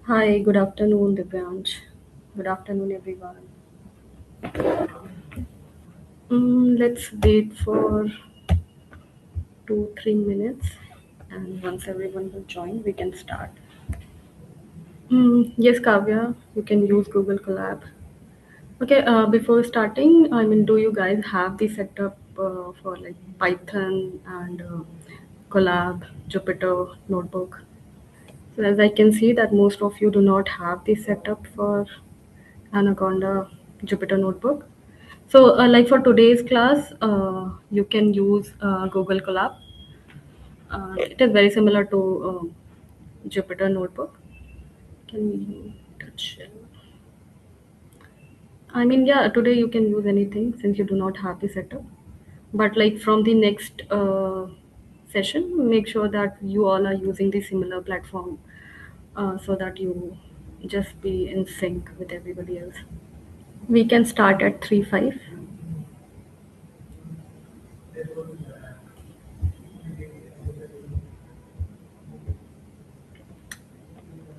Hi, good afternoon, Divyansh. Good afternoon, everyone. Let's wait for 2-3 minutes, and once everyone will join, we can start. Yes, Kavya, you can use Google Colab. Okay, before starting, do you guys have the setup for like Python and Colab, Jupyter Notebook? So as I can see that most of you do not have the setup for Anaconda Jupyter Notebook. So, like for today's class, you can use Google Colab. It is very similar to Jupyter Notebook. Can you touch it? Yeah, today you can use anything since you do not have the setup. But like from the next session, make sure that you all are using the similar platform so that you just be in sync with everybody else. We can start at 3:05.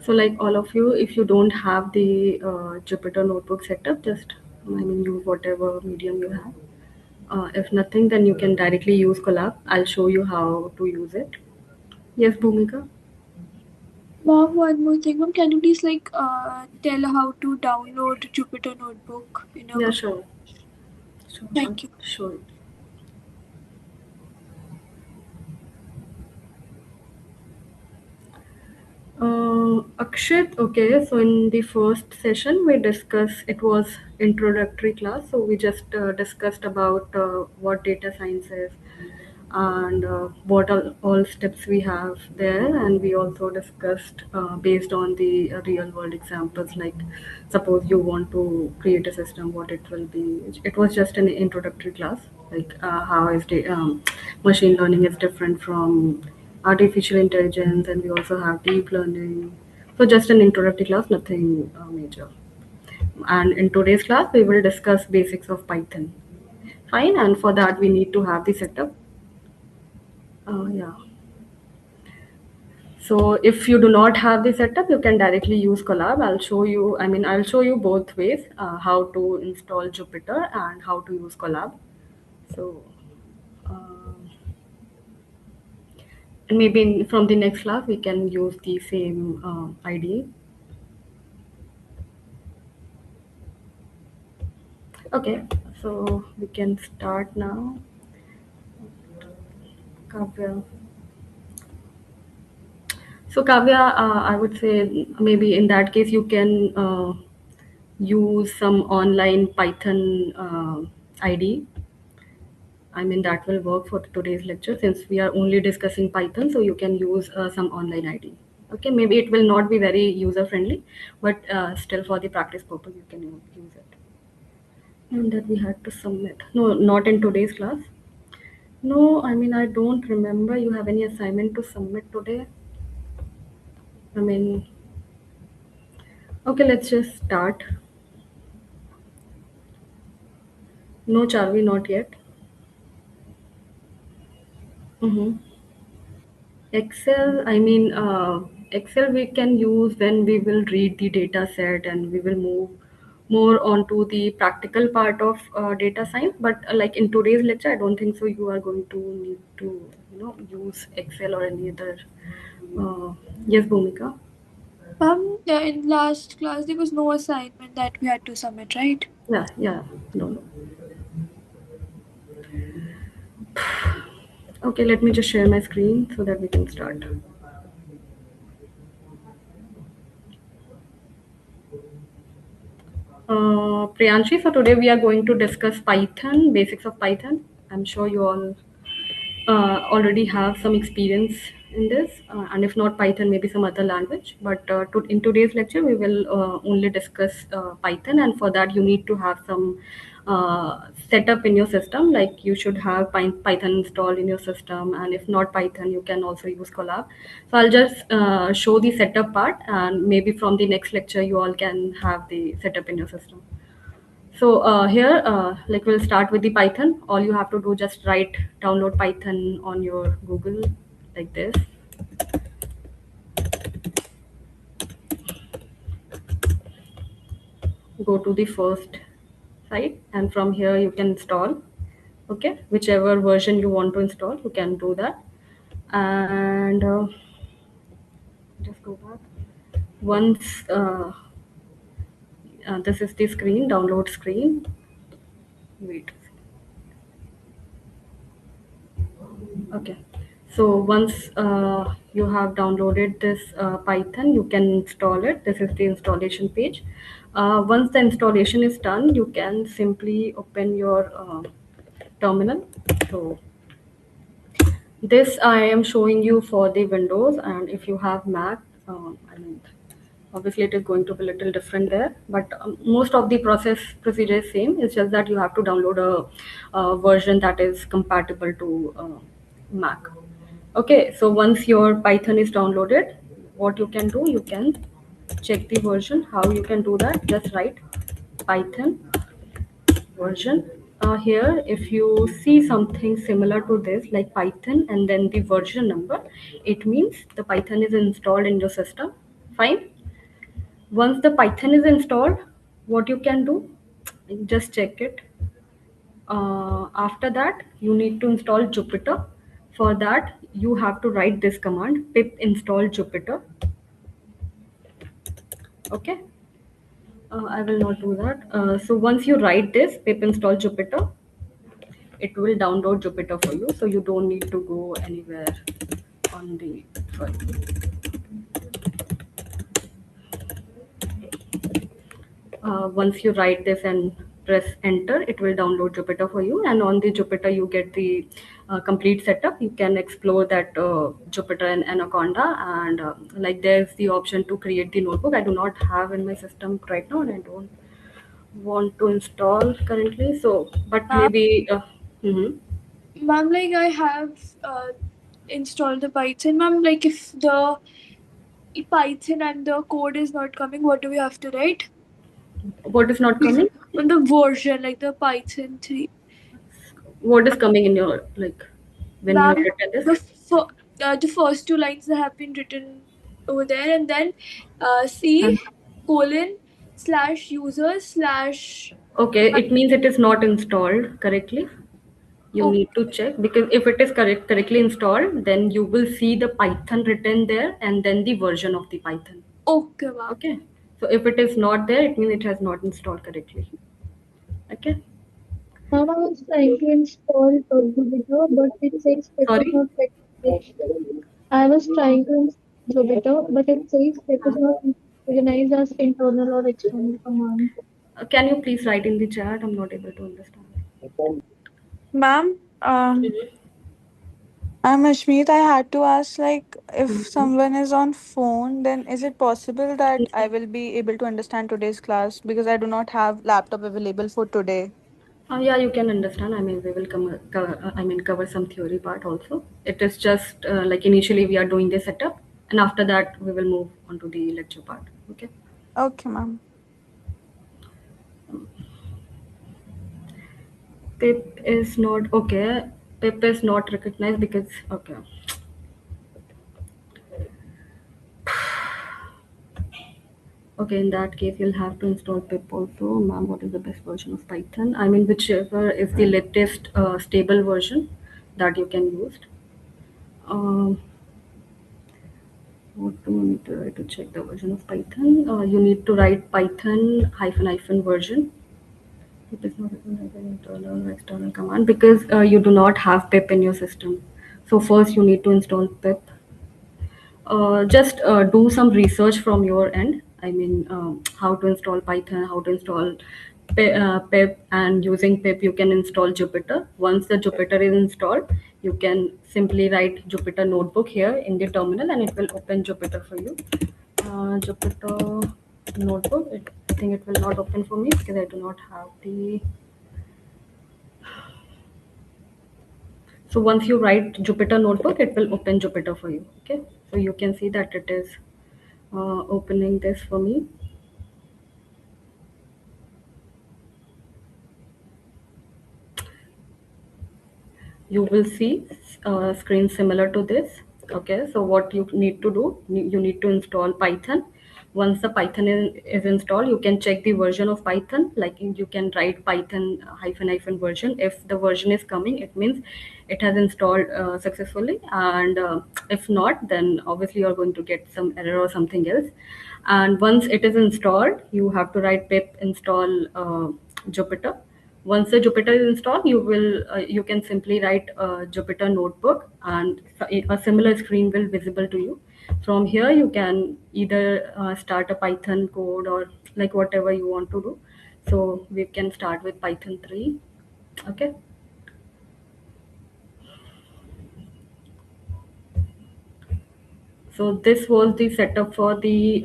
So, like all of you, if you don't have the Jupyter Notebook setup, just use whatever medium you have. If nothing, then you can directly use Colab. I'll show you how to use it. Yes, Bhumika. Mom, one more thing. Mom, can you please tell how to download Jupyter Notebook in your Yeah, computer? sure. Sure. Thank you. Sure. Akshit, okay, so in the first session we discussed, it was introductory class, so we just discussed about what data science is and what all steps we have there, and we also discussed based on the real world examples, like suppose you want to create a system, what it will be. It was just an introductory class, like how is machine learning is different from artificial intelligence, and we also have deep learning. So just an introductory class, nothing major. And in today's class, we will discuss basics of Python. Fine, and for that we need to have the setup. Yeah. So if you do not have the setup, you can directly use Colab. I'll show you. I'll show you both ways how to install Jupyter and how to use Colab. So, um and maybe from the next class we can use the same IDE. Okay, so we can start now. Kavya. So Kavya, I would say maybe in that case you can use some online Python ID. That will work for today's lecture since we are only discussing Python. So you can use some online ID. Okay, maybe it will not be very user friendly, but still for the practice purpose you can use it. And that we had to submit. No, not in today's class. No, I don't remember you have any assignment to submit today. I mean, okay, let's just start. No, Charvi, not yet. Mm-hmm. Excel, Excel we can use when we will read the data set and we will move more onto the practical part of data science. But like in today's lecture, I don't think so. You are going to need to, use Excel or any other. Uh, yes, Bhumika. Yeah, in last class there was no assignment that we had to submit, right? Yeah, yeah. No, no. Okay, let me just share my screen so that we can start. Priyanshi, so today we are going to discuss Python, basics of Python. I'm sure you all already have some experience in this, and if not Python, maybe some other language. But in today's lecture, we will only discuss Python, and for that, you need to have some setup in your system. Like you should have Python installed in your system, and if not Python, you can also use Colab. So I'll just show the setup part, and maybe from the next lecture, you all can have the setup in your system. So here, like we'll start with the Python. All you have to do just write download Python on your Google like this. go to the first site, and from here you can install. Okay, whichever version you want to install, you can do that. And just go back. Once this is the screen, download screen. Wait. Okay. So once you have downloaded this Python, you can install it. This is the installation page. Once the installation is done, you can simply open your terminal. So this I am showing you for the Windows, and if you have Mac, I mean, obviously it is going to be a little different there, but most of the procedure is same. It's just that you have to download a version that is compatible to Mac. Okay, so once your Python is downloaded, what you can do, you can check the version. How you can do that? Just write Python version. Here, if you see something similar to this, like Python and then the version number, it means the Python is installed in your system. Fine. Once the Python is installed, what you can do, just check it. After that, you need to install Jupyter. For that, you have to write this command pip install Jupyter. Okay. I will not do that. So once you write this pip install Jupyter, it will download Jupyter for you. So you don't need to go anywhere on the, sorry. Once you write this and press enter, it will download Jupyter for you. And on the Jupyter, you get the complete setup. You can explore that Jupyter and Anaconda. And like there's the option to create the notebook. I do not have in my system right now, and I don't want to install currently. So, but Ma'am, maybe. Mhm. ma'am, like I have installed the Python. Ma'am, like if the Python and the code is not coming, what do we have to write? What is not coming? On the version, like the Python 3. What is coming in your, like, when you have Ma'am, written this? the first two lines that have been written over there, and then C colon slash user slash. Okay, it means it is not installed correctly. You Oh, need to check, because if it is correctly installed, then you will see the Python written there and then the version of the Python. okay, ma'am. Okay. So if it is not there, it means it has not installed correctly. Okay. Mom, I was trying to install Jupyter, but it says it is Sorry. not recognized. I was trying to install Jupyter, but it says it is not recognized as internal or external command. Can you please write in the chat? I'm not able to understand. Ma'am, I'm Ashmeet. I had to ask, like, if someone is on phone, then is it possible that I will be able to understand today's class because I do not have laptop available for today? Yeah, you can understand. I mean, we will cover some theory part also. It is just like initially we are doing the setup, and after that we will move on to the lecture part. Okay. Okay, ma'am. Pip is not okay. Pip is not recognized because okay. Okay, in that case, you'll have to install pip also. Ma'am, what is the best version of Python? I mean, whichever is the latest stable version that you can use. Um, what do you need to write to check the version of Python? You need to write Python hyphen hyphen version. It is not recognized an internal or external command because you do not have pip in your system. So first you need to install pip. Just do some research from your end. I mean, how to install Python, how to install pip, and using pip you can install Jupyter. Once the Jupyter is installed, you can simply write Jupyter notebook here in the terminal, and it will open Jupyter for you. Jupyter notebook. I think it will not open for me because I do not have the. So once you write Jupyter notebook, it will open Jupyter for you. Okay, so you can see that it is opening this for me. You will see a screen similar to this. Okay, so what you need to do, you need to install Python. Once the Python is installed, you can check the version of Python. Like you can write Python hyphen hyphen version. If the version is coming, it means it has installed successfully. And if not, then obviously you're going to get some error or something else. And once it is installed, you have to write pip install Jupyter. Once the Jupyter is installed, you can simply write Jupyter notebook, and a similar screen will visible to you. From here, you can either start a Python code or like whatever you want to do. So we can start with Python 3. Okay. So this was the setup for the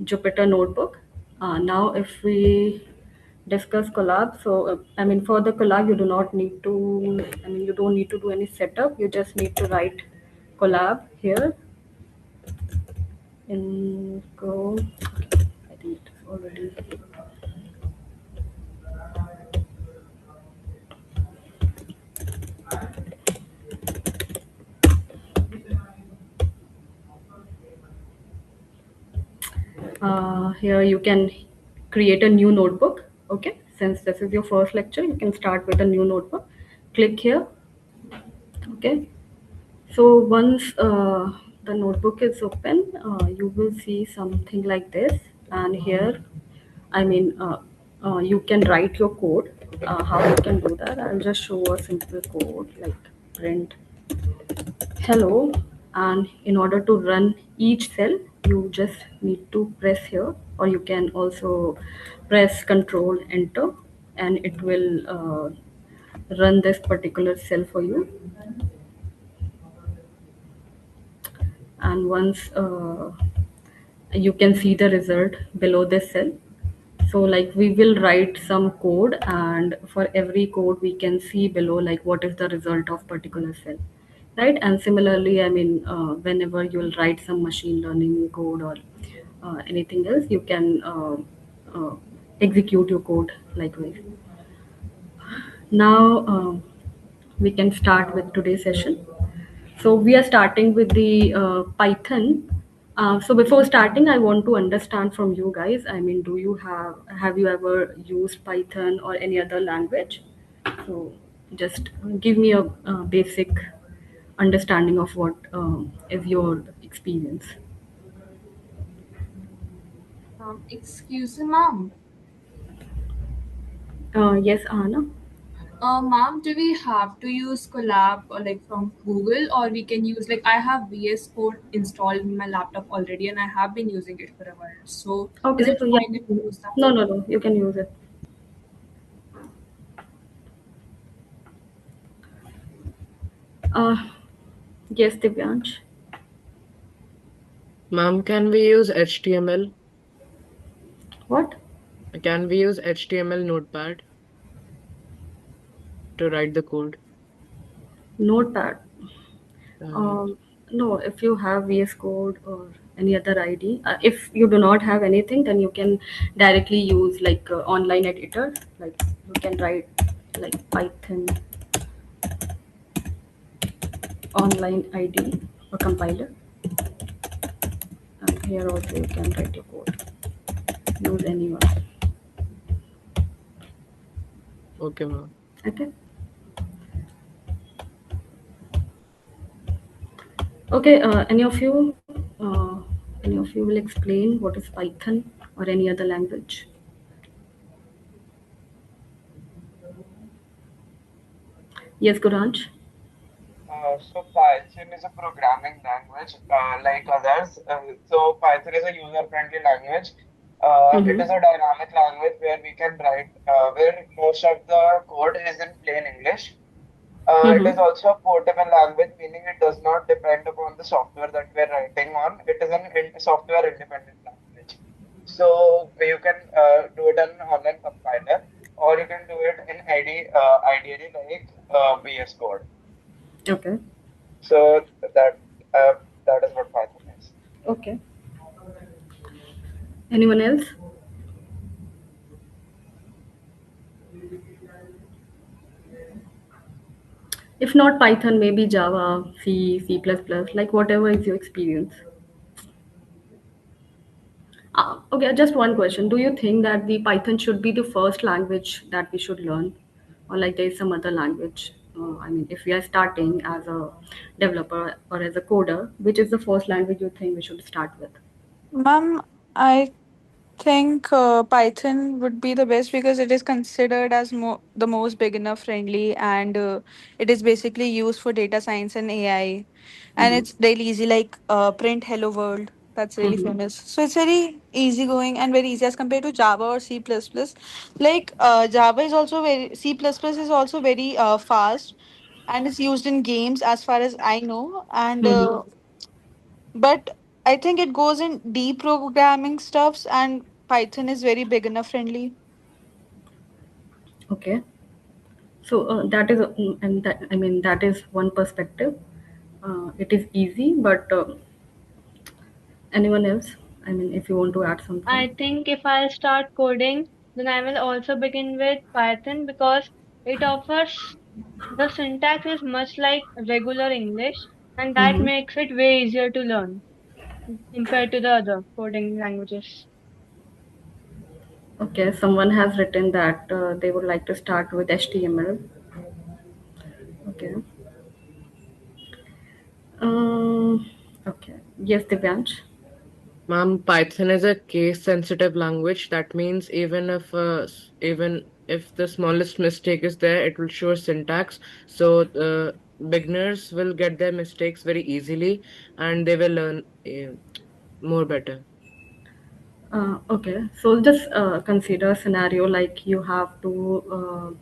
Jupyter notebook. Now, if we discuss Colab, so I mean, for the Colab, you do not need to. I mean, you don't need to do any setup. You just need to write Colab here in Go. Okay, I think it's already. Here you can create a new notebook. Okay, since this is your first lecture, you can start with a new notebook. Click here. Okay, so once the notebook is open, you will see something like this. And here, I mean, you can write your code. How you can do that? I'll just show a simple code like print hello. And in order to run each cell, you just need to press here, or you can also press Control Enter, and it will run this particular cell for you. And once you can see the result below this cell. So like we will write some code, and for every code we can see below like what is the result of particular cell, right? And similarly, I mean, whenever you will write some machine learning code or anything else, you can execute your code likewise. Now we can start with today's session. So we are starting with the Python. So before starting, I want to understand from you guys. I mean, have you ever used Python or any other language? So just give me a basic understanding of what is your experience. Excuse me, ma'am. Yes, Anna. Ma'am, do we have to use Colab or like from Google, or we can use like I have VS Code installed in my laptop already, and I have been using it for a while. So is Okay, it so yeah, fine if we use that? no, you can use it. Uh, yes, Divyansh. Ma'am, can we use HTML? What? Can we use HTML Notepad to write the code? Notepad. Uh, No, if you have VS Code or any other ID, if you do not have anything, then you can directly use like online editor. Like you can write like Python online ID or compiler. And here also you can write your code. Use anyone. okay, ma'am. Okay. Okay. Any of you will explain what is Python or any other language? Yes, Guranj. So Python is a programming language like others. So Python is a user-friendly language. It is a dynamic language where we can write, where most of the code is in plain English. It is also a portable language, meaning it does not depend upon the software that we're writing on. It is an software independent language. So you can do it on an online compiler, or you can do it in ideally like VS Code. Okay. So that is what Python is. Okay. Anyone else? If not Python, maybe Java, C, C++, like whatever is your experience. Okay, just one question. Do you think that the Python should be the first language that we should learn, or like there is some other language? I mean, if we are starting as a developer or as a coder, which is the first language you think we should start with? Ma'am, I think Python would be the best because it is considered as the most beginner friendly, and it is basically used for data science and AI, and Mm-hmm. it's really easy, like print hello world, that's really Mm-hmm. famous. So it's very easy going and very easy as compared to Java or C++. Like Java is also very, C++ is also very fast, and it's used in games as far as I know. And Mm-hmm. but I think it goes in deep programming stuffs, and Python is very beginner friendly. Okay. So that is, and that I mean that is one perspective. It is easy, but anyone else? I mean, if you want to add something. I think if I start coding, then I will also begin with Python because it offers the syntax is much like regular English, and that Mm-hmm. makes it way easier to learn compared to the other coding languages. Okay, someone has written that they would like to start with HTML. Okay. Okay. Yes, Divyansh. Ma'am, Python is a case-sensitive language. That means even if the smallest mistake is there, it will show syntax. So beginners will get their mistakes very easily, and they will learn more better. Okay, so just consider a scenario like you have to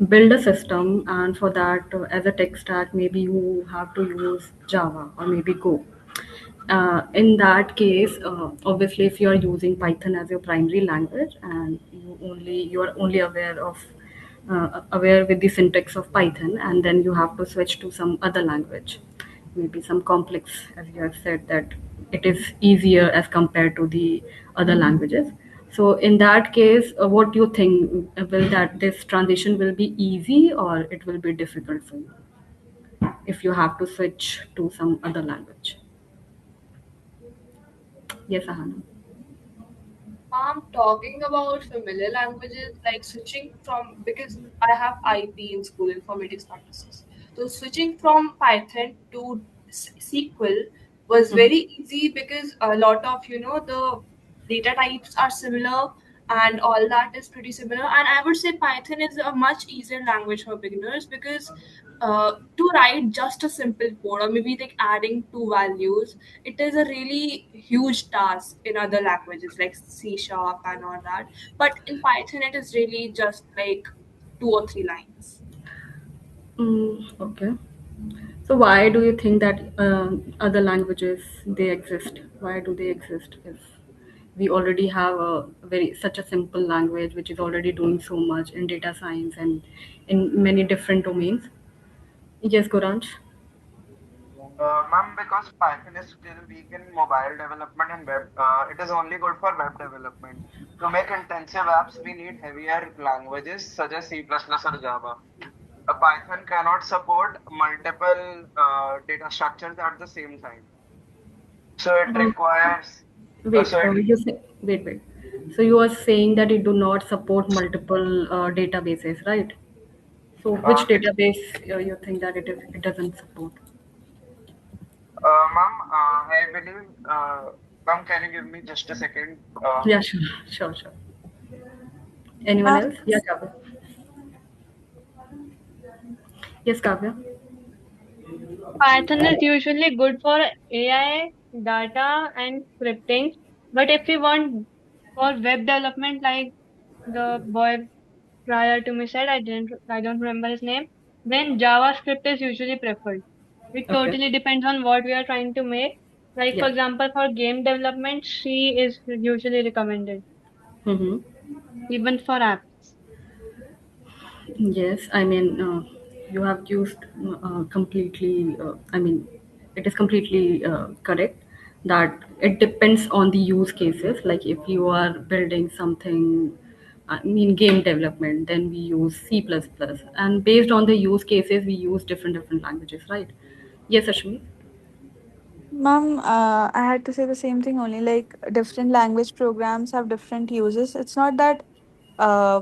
build a system, and for that, as a tech stack, maybe you have to use Java or maybe Go. In that case, obviously, if you are using Python as your primary language and you are only aware with the syntax of Python, and then you have to switch to some other language, maybe some complex, as you have said that it is easier as compared to the other languages. So in that case, what do you think? Will that this transition will be easy or it will be difficult for you if you have to switch to some other language? Yes, Ahana. Talking about familiar languages, like switching from, because I have IP in school, informatics practices. So switching from Python to SQL was Mhm. very easy because a lot of, the data types are similar and all that is pretty similar. And I would say Python is a much easier language for beginners because to write just a simple code or maybe like adding two values, it is a really huge task in other languages like C sharp and all that. But in Python, it is really just like two or three lines. Okay. So why do you think that other languages they exist? Why do they exist if we already have a very such a simple language which is already doing so much in data science and in many different domains? Yes, Goranj. Ma'am, because Python is still weak in mobile development and web, it is only good for web development. To make intensive apps, we need heavier languages such as C++ or Java. Python cannot support multiple data structures at the same time. So it Uh, requires, wait, so it wait. So you are saying that it do not support multiple databases, right? So which it database you think that it doesn't support? Ma'am, I believe, ma'am, can you give me just a second? Yeah, sure, sure, sure. Anyone Ma'am, else? Yeah, Kavya. Yes, Kavya. Python is usually good for AI, data, and scripting. But if we want for web development, like the boy prior to me said, I don't remember his name, then JavaScript is usually preferred. It Okay. totally depends on what we are trying to make. Like for Yeah. example, for game development, C is usually recommended, Mm-hmm. even for apps. Yes, I mean, you have used completely, I mean, it is completely correct that it depends on the use cases. Like if you are building something, I mean, game development, then we use C++. plus plus. And based on the use cases, we use different languages, right? Yes, Ashmi? Ma'am, I had to say the same thing only. Like different language programs have different uses. It's not that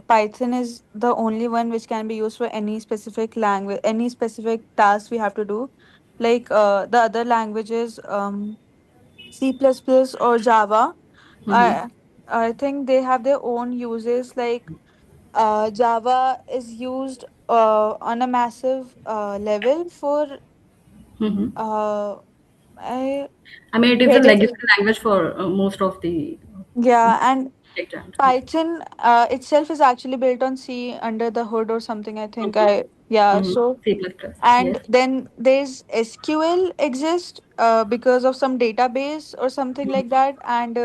Python is the only one which can be used for any specific language, any specific task we have to do. Like the other languages, C++ plus plus or Java, Mm-hmm. I I think they have their own uses. Like Java is used on a massive level for Mm-hmm. uh, I I mean, it is a predicting. legacy language for most of the Yeah, and tech giants. Python itself is actually built on C under the hood or something. I think Mm-hmm. I yeah. Mm-hmm. So C plus plus. Yes. and then there's SQL exist because of some database or something like that. And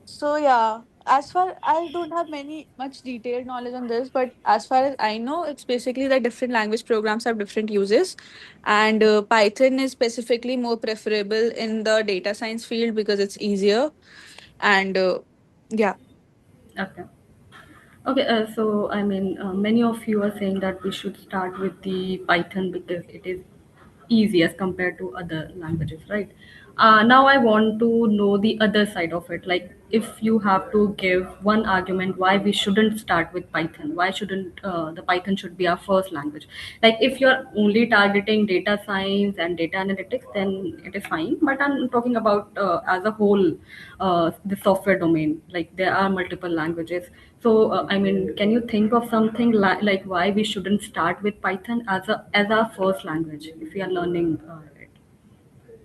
so yeah, as far I don't have many much detailed knowledge on this, but as far as I know, it's basically that different language programs have different uses, and Python is specifically more preferable in the data science field because it's easier and yeah. Okay. Okay, so I mean, many of you are saying that we should start with the Python because it is easy as compared to other languages, right? Now I want to know the other side of it. Like, if you have to give one argument why we shouldn't start with Python, why shouldn't the Python should be our first language? Like, if you're only targeting data science and data analytics, then it is fine. But I'm talking about as a whole, the software domain. Like, there are multiple languages. So, I mean, can you think of something like why we shouldn't start with Python as our first language if we are learning it?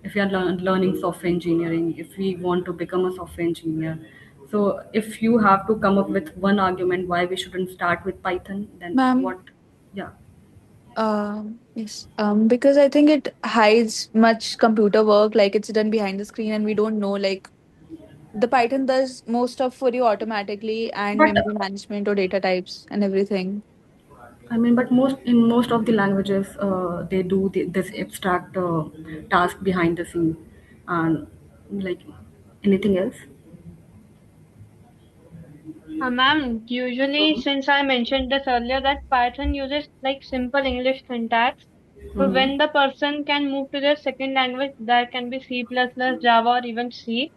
If we are learning software engineering, if we want to become a software engineer, so if you have to come up with one argument why we shouldn't start with Python, then Ma'am, what? Yeah. yes. Because I think it hides much computer work, like it's done behind the screen, and we don't know. Like the Python does most stuff for you automatically, and But memory management or data types and everything. I mean, but most of the languages, they do this abstract task behind the scene, and like anything else. Ma'am, usually since I mentioned this earlier that Python uses like simple English syntax. So Mm-hmm. when the person can move to their second language, that can be C++, Java, or even C,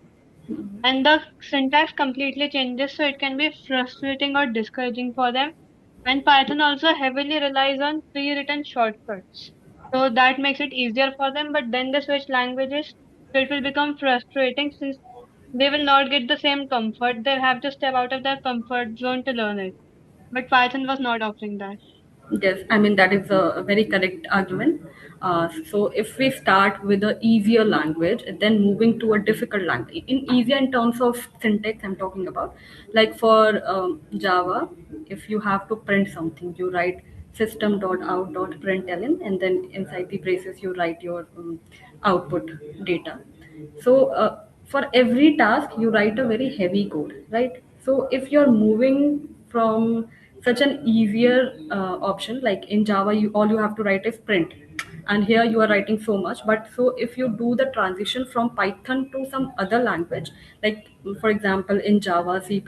and the syntax completely changes, so it can be frustrating or discouraging for them. And Python also heavily relies on pre-written shortcuts. So that makes it easier for them, but then they switch languages, so it will become frustrating since they will not get the same comfort. They'll have to step out of their comfort zone to learn it. But Python was not offering that. Yes, I mean that is a very correct argument. So if we start with a easier language, then moving to a difficult language, in easier in terms of syntax, I'm talking about. Like for Java, if you have to print something, you write system.out.println, and then inside the braces you write your output data. So for every task, you write a very heavy code, right? So if you're moving from such an easier option, like in Java, you all you have to write is print, and here you are writing so much. But so if you do the transition from Python to some other language, like for example in Java, C++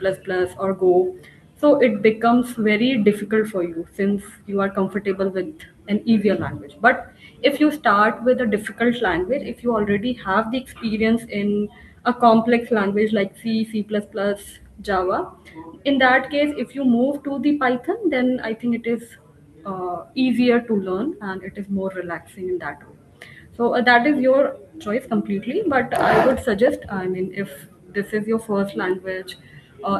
or Go, so it becomes very difficult for you since you are comfortable with an easier language. But if you start with a difficult language, if you already have the experience in a complex language like C, C++, Java, in that case, if you move to the Python, then I think it is easier to learn and it is more relaxing in that way. So that is your choice completely, but I would suggest, I mean, if this is your first language,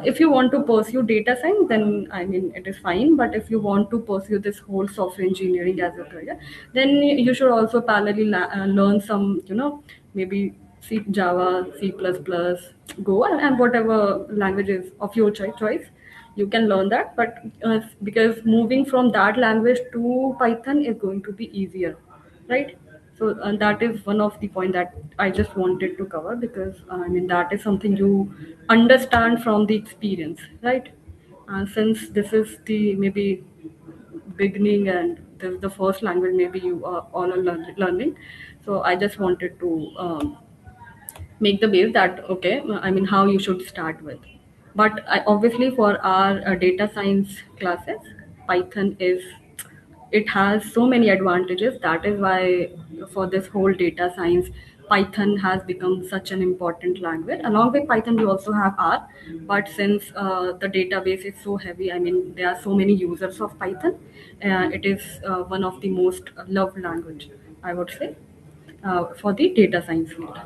if you want to pursue data science, then I mean, it is fine. But if you want to pursue this whole software engineering as a career, then you should also parallelly learn some, maybe C, Java, C++, Go, and whatever languages of your choice you can learn that. But because moving from that language to Python is going to be easier, right? So that is one of the point that I just wanted to cover, because I mean that is something you understand from the experience, right? And since this is the maybe beginning and this is the first language maybe you are all are learning, so I just wanted to make the base that okay, I mean how you should start with. But obviously for our data science classes, Python is it has so many advantages. That is why for this whole data science, Python has become such an important language. Along with Python, we also have R, but since the database is so heavy, I mean, there are so many users of Python, it is one of the most loved language, I would say, for the data science field.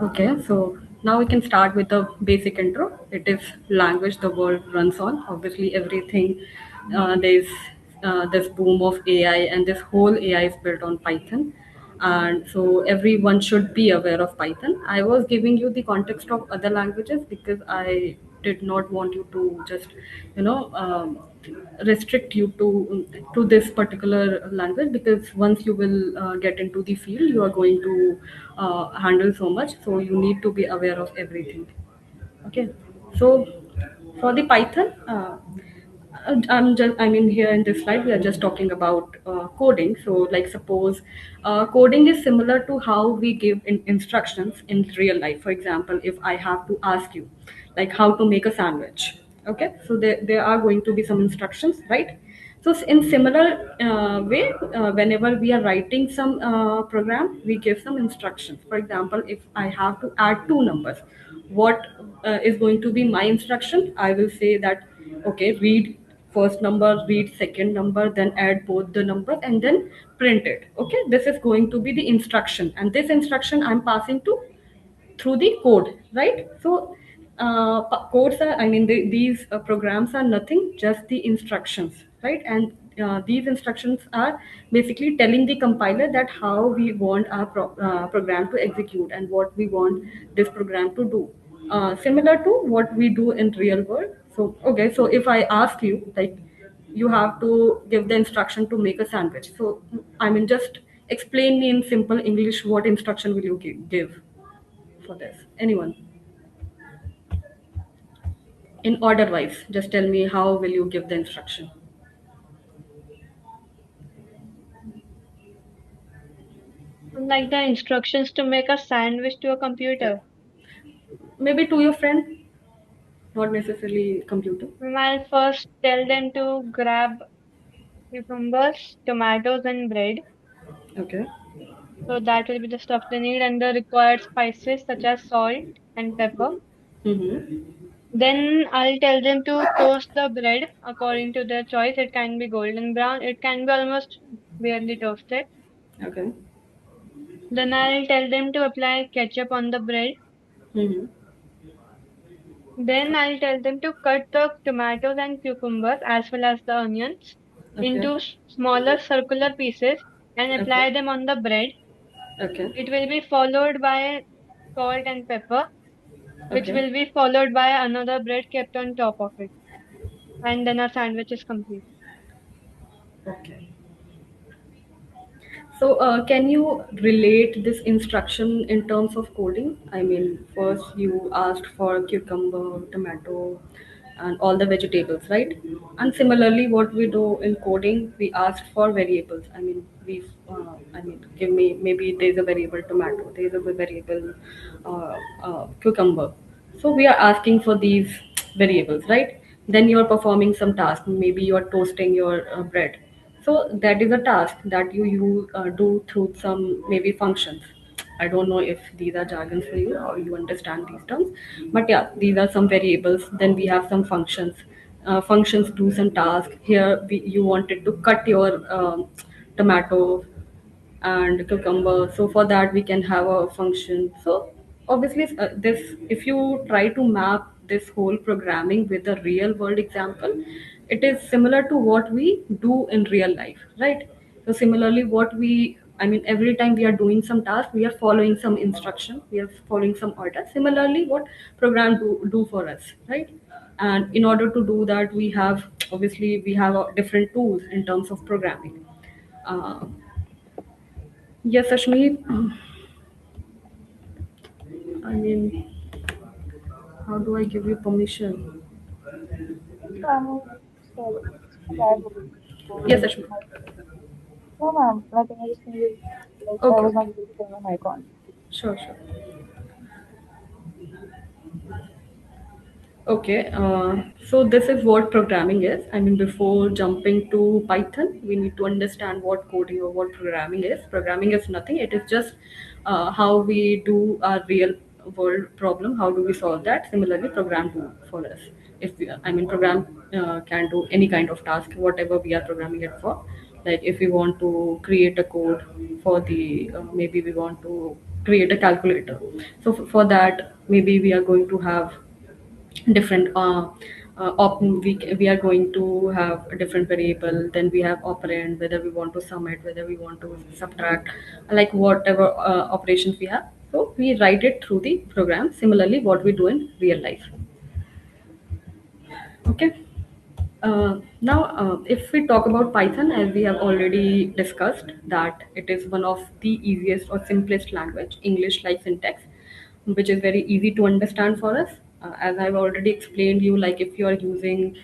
Okay, so now we can start with the basic intro. It is language the world runs on. Obviously, everything there's this boom of AI, and this whole AI is built on Python, and so everyone should be aware of Python. I was giving you the context of other languages because I did not want you to just, you know. Restrict you to this particular language, because once you will get into the field, you are going to handle so much, so you need to be aware of everything. Okay, so for the Python, I mean, here in this slide, we are just talking about coding. So, like, suppose coding is similar to how we give instructions in real life. For example, if I have to ask you, like, how to make a sandwich, okay, so there are going to be some instructions, right? So, in similar way, whenever we are writing some program, we give some instructions. For example, if I have to add two numbers, what is going to be my instruction? I will say that, okay, read first number, read second number, then add both the numbers, and then print it. Okay, this is going to be the instruction, and this instruction I'm passing to through the code, right? So codes are, I mean, these programs are nothing, just the instructions, right? And these instructions are basically telling the compiler that how we want our program to execute and what we want this program to do, similar to what we do in real world. So okay, so if I ask you, like, you have to give the instruction to make a sandwich, so I mean, just explain me in simple English, what instruction will you give for this? Anyone? In order wise, just tell me how will you give the instruction. Like the instructions to make a sandwich to a computer. Maybe to your friend, not necessarily computer. I'll first tell them to grab cucumbers, tomatoes, and bread. Okay. So that will be the stuff they need and the required spices such as salt and pepper. Mm-hmm. Then I'll tell them to toast the bread according to their choice. It can be golden brown, it can be almost barely toasted. Okay. Then I'll tell them to apply ketchup on the bread. Mm-hmm. Then I'll tell them to cut the tomatoes and cucumbers as well as the onions Okay. into smaller circular pieces and apply Okay. them on the bread. Okay. It will be followed by salt and pepper, which Okay. will be followed by another bread kept on top of it. And then our sandwich is complete. Okay. So, can you relate this instruction in terms of coding? I mean, first you asked for cucumber, tomato, and all the vegetables, right? And similarly, what we do in coding, we asked for variables. I mean, give me, maybe there's a variable tomato, there's a variable cucumber. So we are asking for these variables, right? Then you are performing some task. Maybe you are toasting your bread, so that is a task that you do through some maybe functions. I don't know if these are jargons for you or you understand these terms, but yeah, these are some variables. Then we have some functions. Functions do some task. Here you wanted to cut your tomato and cucumber. So for that we can have a function. So obviously, this, if you try to map this whole programming with a real world example, it is similar to what we do in real life, right? So similarly, what we, I mean, every time we are doing some task, we are following some instruction, we are following some order. Similarly, what program do for us, right? And in order to do that, we have, obviously we have different tools in terms of programming. uh, Yes, Ashmi. I mean, how do I give you permission? Um, so, that would Yes, be Ashmi. no, ma'am, nothing. I just needed, like, I Okay, was okay. not able to turn my mic on. Sure, sure. Okay, so this is what programming is. I mean, before jumping to Python, we need to understand what coding or what programming is. Programming is nothing, it is just how we do our real world problem, how do we solve that. Similarly, program do for us. If we, I mean, program can do any kind of task, whatever we are programming it for. Like if we want to create a code for the, maybe we want to create a calculator. So for that, maybe we are going to have different we are going to have a different variable, then we have operand, whether we want to sum it, whether we want to subtract, like whatever operations we have, so we write it through the program. Similarly, what we do in real life. Okay. Now, if we talk about Python, as we have already discussed, that it is one of the easiest or simplest language, English-like syntax, which is very easy to understand for us. As I've already explained you, like if you are using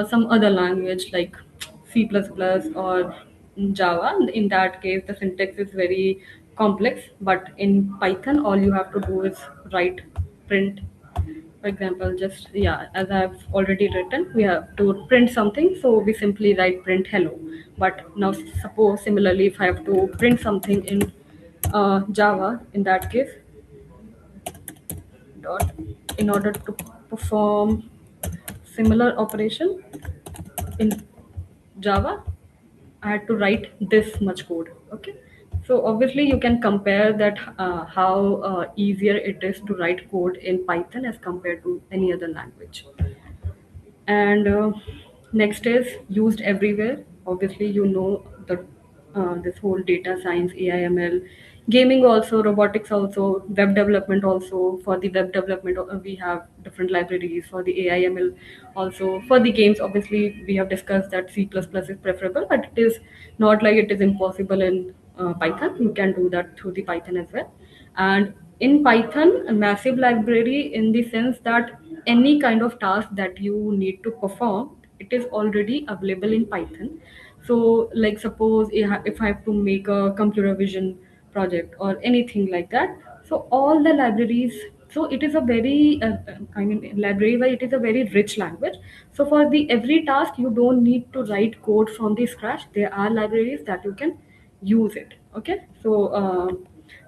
some other language like C++ or Java, in that case, the syntax is very complex. But in Python, all you have to do is write print, for example, just yeah, as I've already written, we have to print something, so we simply write print hello. But now suppose similarly, if I have to print something in Java, in that case, dot, in order to perform similar operation in Java, I had to write this much code. Okay, so obviously you can compare that how easier it is to write code in Python as compared to any other language. And next is used everywhere. Obviously, you know the this whole data science, AI/ML, gaming also, robotics also, web development also. For the web development, we have different libraries. For the AI/ML also, for the games, obviously we have discussed that C++ is preferable, but it is not like it is impossible in Python. You can do that through the Python as well. And in Python, a massive library in the sense that any kind of task that you need to perform, it is already available in Python. So, like suppose if I have to make a computer vision project or anything like that, so all the libraries. So it is a very, I mean, library wise, it is a very rich language. So for the every task, you don't need to write code from the scratch. There are libraries that you can use it. Okay, so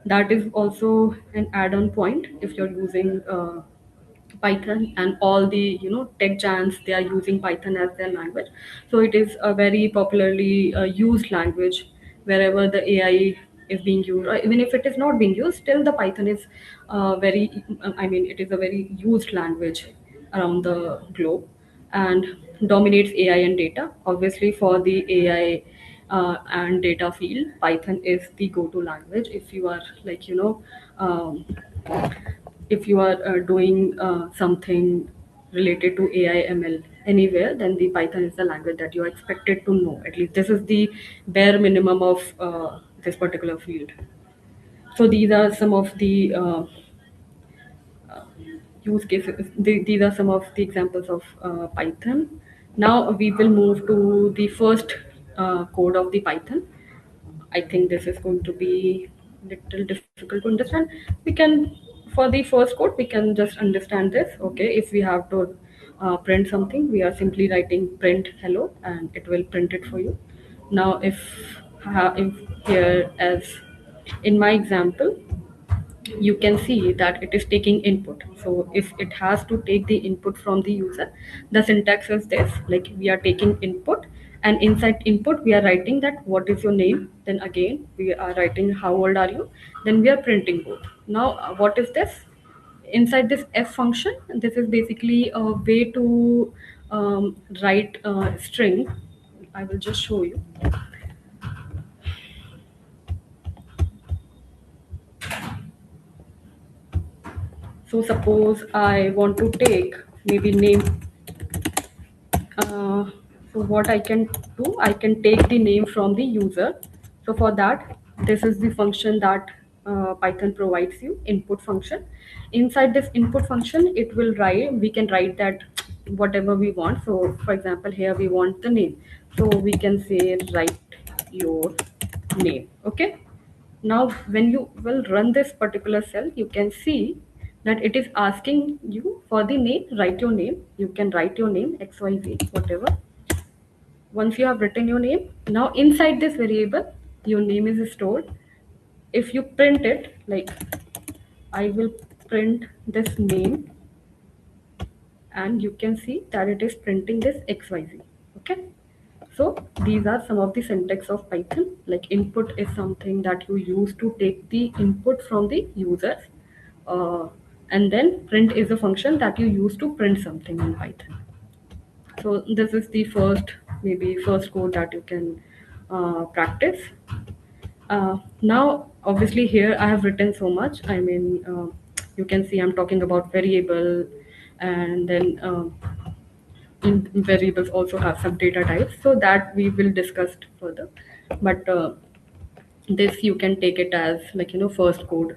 that is also an add-on point if you're using Python, and all the tech giants, they are using Python as their language. So it is a very popularly used language wherever the AI is being used, or even if it is not being used, still the Python is very. I mean, it is a very used language around the globe and dominates AI and data. Obviously, for the AI and data field, Python is the go-to language. If you are like um, if you are doing something related to AI ML anywhere, then the Python is the language that you are expected to know. At least this is the bare minimum of this particular field. So these are some of the use cases. These are some of the examples of Python. Now we will move to the first code of the Python. I think this is going to be little difficult to understand. We can, for the first code, we can just understand this. Okay, if we have to print something, we are simply writing print hello, and it will print it for you. Now, if here as in my example, you can see that it is taking input. So if it has to take the input from the user, the syntax is this, like we are taking input, and inside input we are writing that what is your name, then again we are writing how old are you, then we are printing both. Now what is this inside this f function? This is basically a way to write string. I will just show you. So suppose I want to take maybe name. So what I can do, I can take the name from the user. So for that, this is the function that Python provides you, input function. Inside this input function, it will write, we can write that whatever we want. So for example, here we want the name. So we can say write your name. Okay. Now, when you will run this particular cell, you can see that it is asking you for the name. Write your name. You can write your name XYZ, whatever. Once you have written your name, now inside this variable, your name is stored. If you print it, like I will print this name, and you can see that it is printing this XYZ. Okay. So these are some of the syntax of Python. Like input is something that you use to take the input from the users. And then print is a function that you use to print something in Python. So this is the first code that you can practice. Now, obviously, here I have written so much. I mean, you can see I'm talking about variable, and then in variables also have some data types. So that we will discuss further. But this you can take it as like first code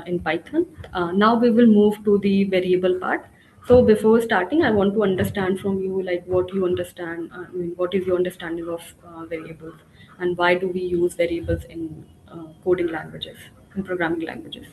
in Python. Now we will move to the variable part. So before starting, I want to understand from you like what you understand. I mean, what is your understanding of variables, and why do we use variables in coding languages, in programming languages?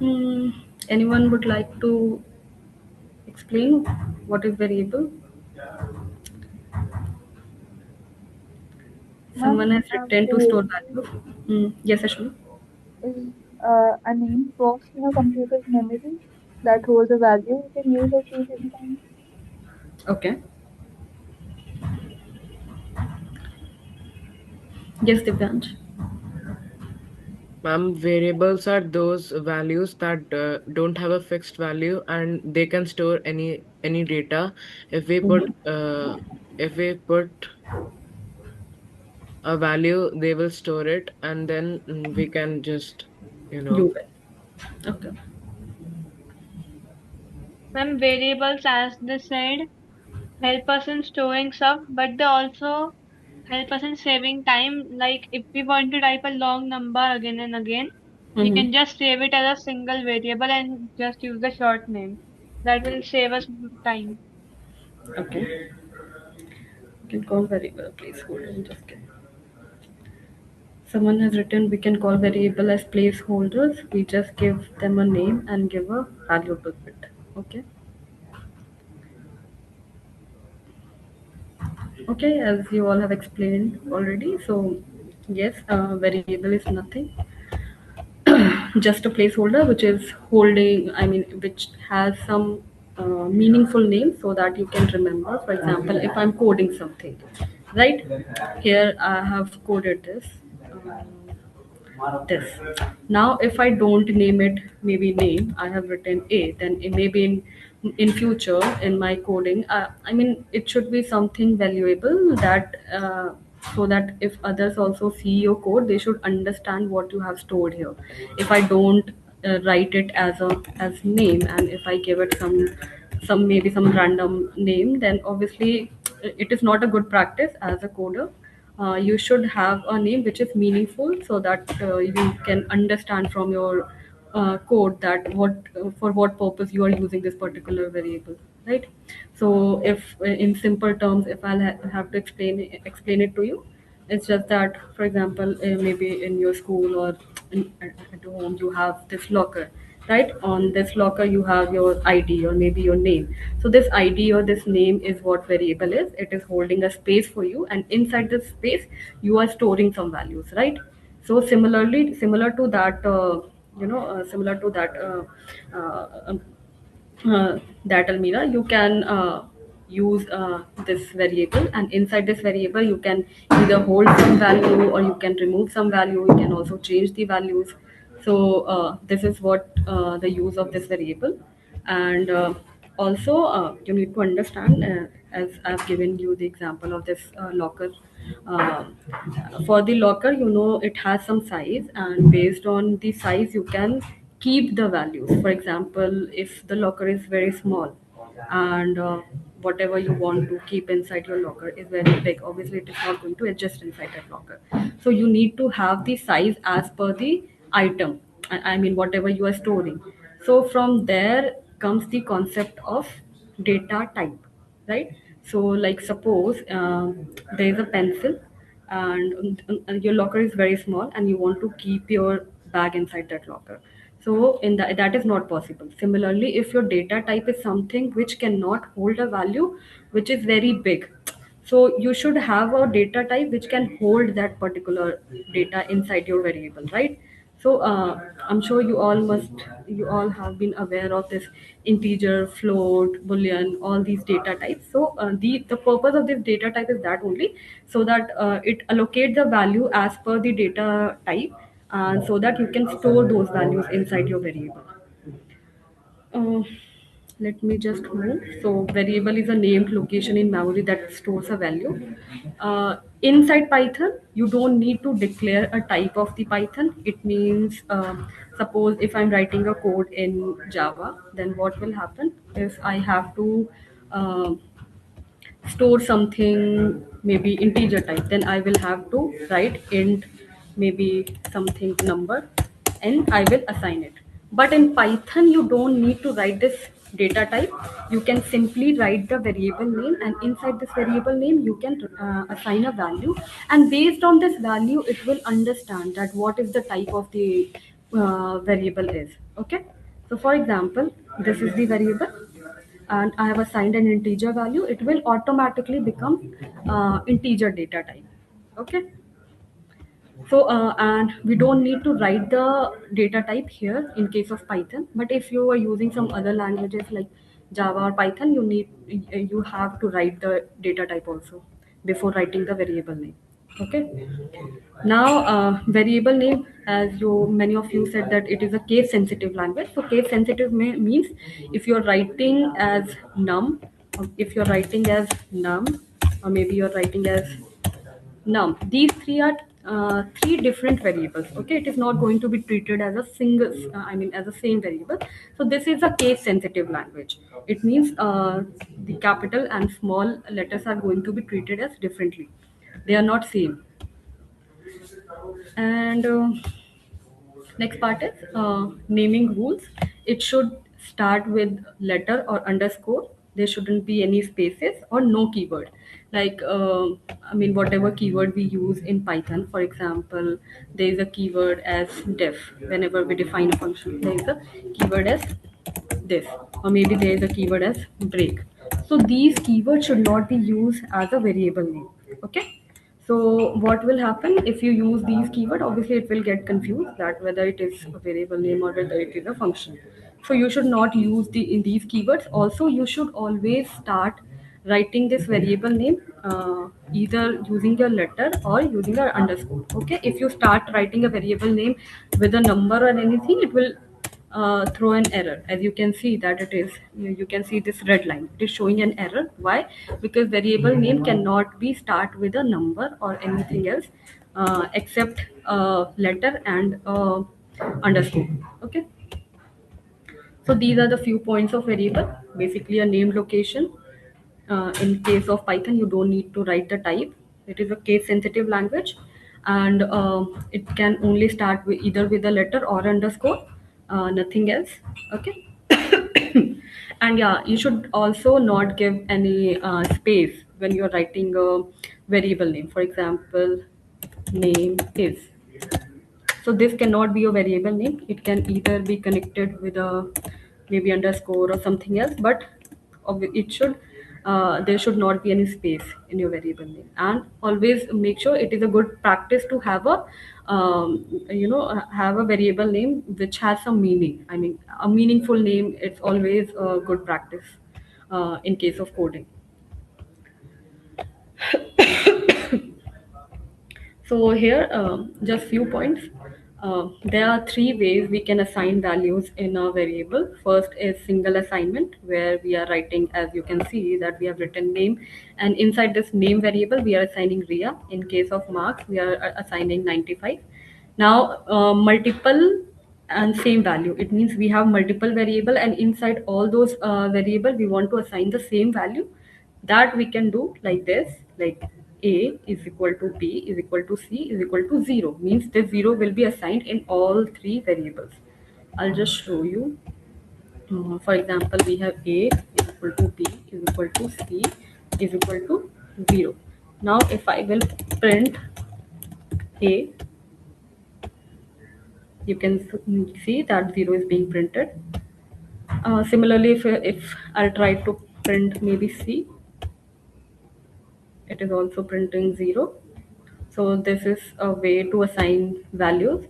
Hmm, anyone would like to explain what is variable? Someone Ma'am, has written to store values. Yes, Ashmi. is a name stored in a computer's memory that holds a value you can use or change anytime. Okay. Yes, Divyansh. Ma'am, variables are those values that don't have a fixed value and they can store any data. If we put a value, they will store it, and then we can just Use it. Okay. When variables, as they said, help us in storing stuff, but they also help us in saving time. Like if we want to type a long number again and again, we Mm-hmm. can just save it as a single variable and just use the short name. That will save us time. Okay. You can call variable placeholder. Just kidding. Someone has written we can call variable as placeholders. We just give them a name and give a value to it. Okay. Okay, as you all have explained already. So yes, variable is nothing, just a placeholder which is holding, I mean, which has some meaningful name so that you can remember. For example, if I'm coding something, right? Here I have coded this. Now, if I don't name it, maybe name, I have written A, then it maybe in future in my coding, I mean, it should be something valuable that so that if others also see your code, they should understand what you have stored here. If I don't write it as name, and if I give it some random name, then obviously it is not a good practice as a coder. You should have a name which is meaningful so that you can understand from your code that for what purpose you are using this particular variable, right? So if in simple terms, if have to explain it to you, it's just that, for example, maybe in your school or at home, you have this locker, right? On this locker, you have your ID or maybe your name. So this ID or this name is what variable is. It is holding a space for you, and inside this space, you are storing some values, right? So similar to that, similar to that. Um, that Almira, you can use this variable, and inside this variable you can either hold some value or you can remove some value. You can also change the values. So this is what the use of this variable. And also you need to understand, as I've given you the example of this locker. uh, for the locker, it has some size, and based on the size you can keep the values. For example, if the locker is very small, and whatever you want to keep inside your locker is very big, obviously it is not going to adjust inside that locker. So you need to have the size as per the item. I mean whatever you are storing. So from there comes the concept of data type, right? So like suppose there is a pencil, and your locker is very small and you want to keep your bag inside that locker. So in that is not possible. Similarly, if your data type is something which cannot hold a value which is very big, so you should have a data type which can hold that particular data inside your variable, right? So I'm sure you all have been aware of this integer, float, boolean, all these data types. So the purpose of this data type is that only, so that it allocates the value as per the data type, so that you can store those values inside your variable. Uh, Let me just move. So variable is a named location in memory that stores a value. Inside Python, you don't need to declare a type of the Python. It means, suppose if I'm writing a code in Java, then what will happen if I have to store something, maybe integer type, then I will have to write int maybe something number, and I will assign it. But in Python you don't need to write this data type. You can simply write the variable name, and inside this variable name you can assign a value, and based on this value it will understand that what is the type of the variable is. Okay, so for example, this is the variable and I have assigned an integer value, it will automatically become integer data type. Okay. So, and we don't need to write the data type here in case of Python. But if you are using some other languages like Java or Python, you have to write the data type also before writing the variable name. Okay. Now, variable name, as you many of you said that it is a case sensitive language. So case sensitive means if you're writing as num, or if you're writing as num, or maybe you're writing as num, these three are three different variables. Okay, it is not going to be treated as a single, as a same variable. So this is a case sensitive language. It means the capital and small letters are going to be treated as differently. They are not same. And next part is naming rules. It should start with letter or underscore. There shouldn't be any spaces or no keyword. Like, whatever keyword we use in Python, for example, there is a keyword as def. Whenever we define a function, there is a keyword as this, or maybe there is a keyword as break. So these keywords should not be used as a variable name. Okay. So what will happen if you use these keyword? Obviously, it will get confused that whether it is a variable name or whether it is a function. So you should not use in these keywords. Also, you should always start writing this variable name either using your letter or using your underscore. Okay, if you start writing a variable name with a number or anything, it will throw an error. As you can see that it is, you can see this red line, it is showing an error. Why? Because variable name cannot be start with a number or anything else except letter and underscore. Okay, so these are the few points of variable. Basically a named location. In case of Python, you don't need to write the type. It is a case sensitive language, and it can only start with either with a letter or underscore, nothing else. Okay. And yeah, you should also not give any space when you're writing a variable name. For example, name is. So this cannot be a variable name. It can either be connected with a maybe underscore or something else, but it should there should not be any space in your variable name. And always make sure, it is a good practice to have a have a variable name which has some meaning. I mean, a meaningful name. It's always a good practice in case of coding. So here, just few points. There are three ways we can assign values in a variable. First is single assignment, where we are writing, as you can see, that we have written name, and inside this name variable, we are assigning RIA. In case of marks, we are assigning 95. Now, multiple and same value. It means we have multiple variable, and inside all those variable, we want to assign the same value. That we can do like this, like A is equal to B is equal to C is equal to 0, means this 0 will be assigned in all three variables. I'll just show you. For example, we have A is equal to B is equal to C is equal to 0. Now if I will print A, you can see that 0 is being printed. Similarly, if I'll try to print maybe C, it is also printing 0. So this is a way to assign values.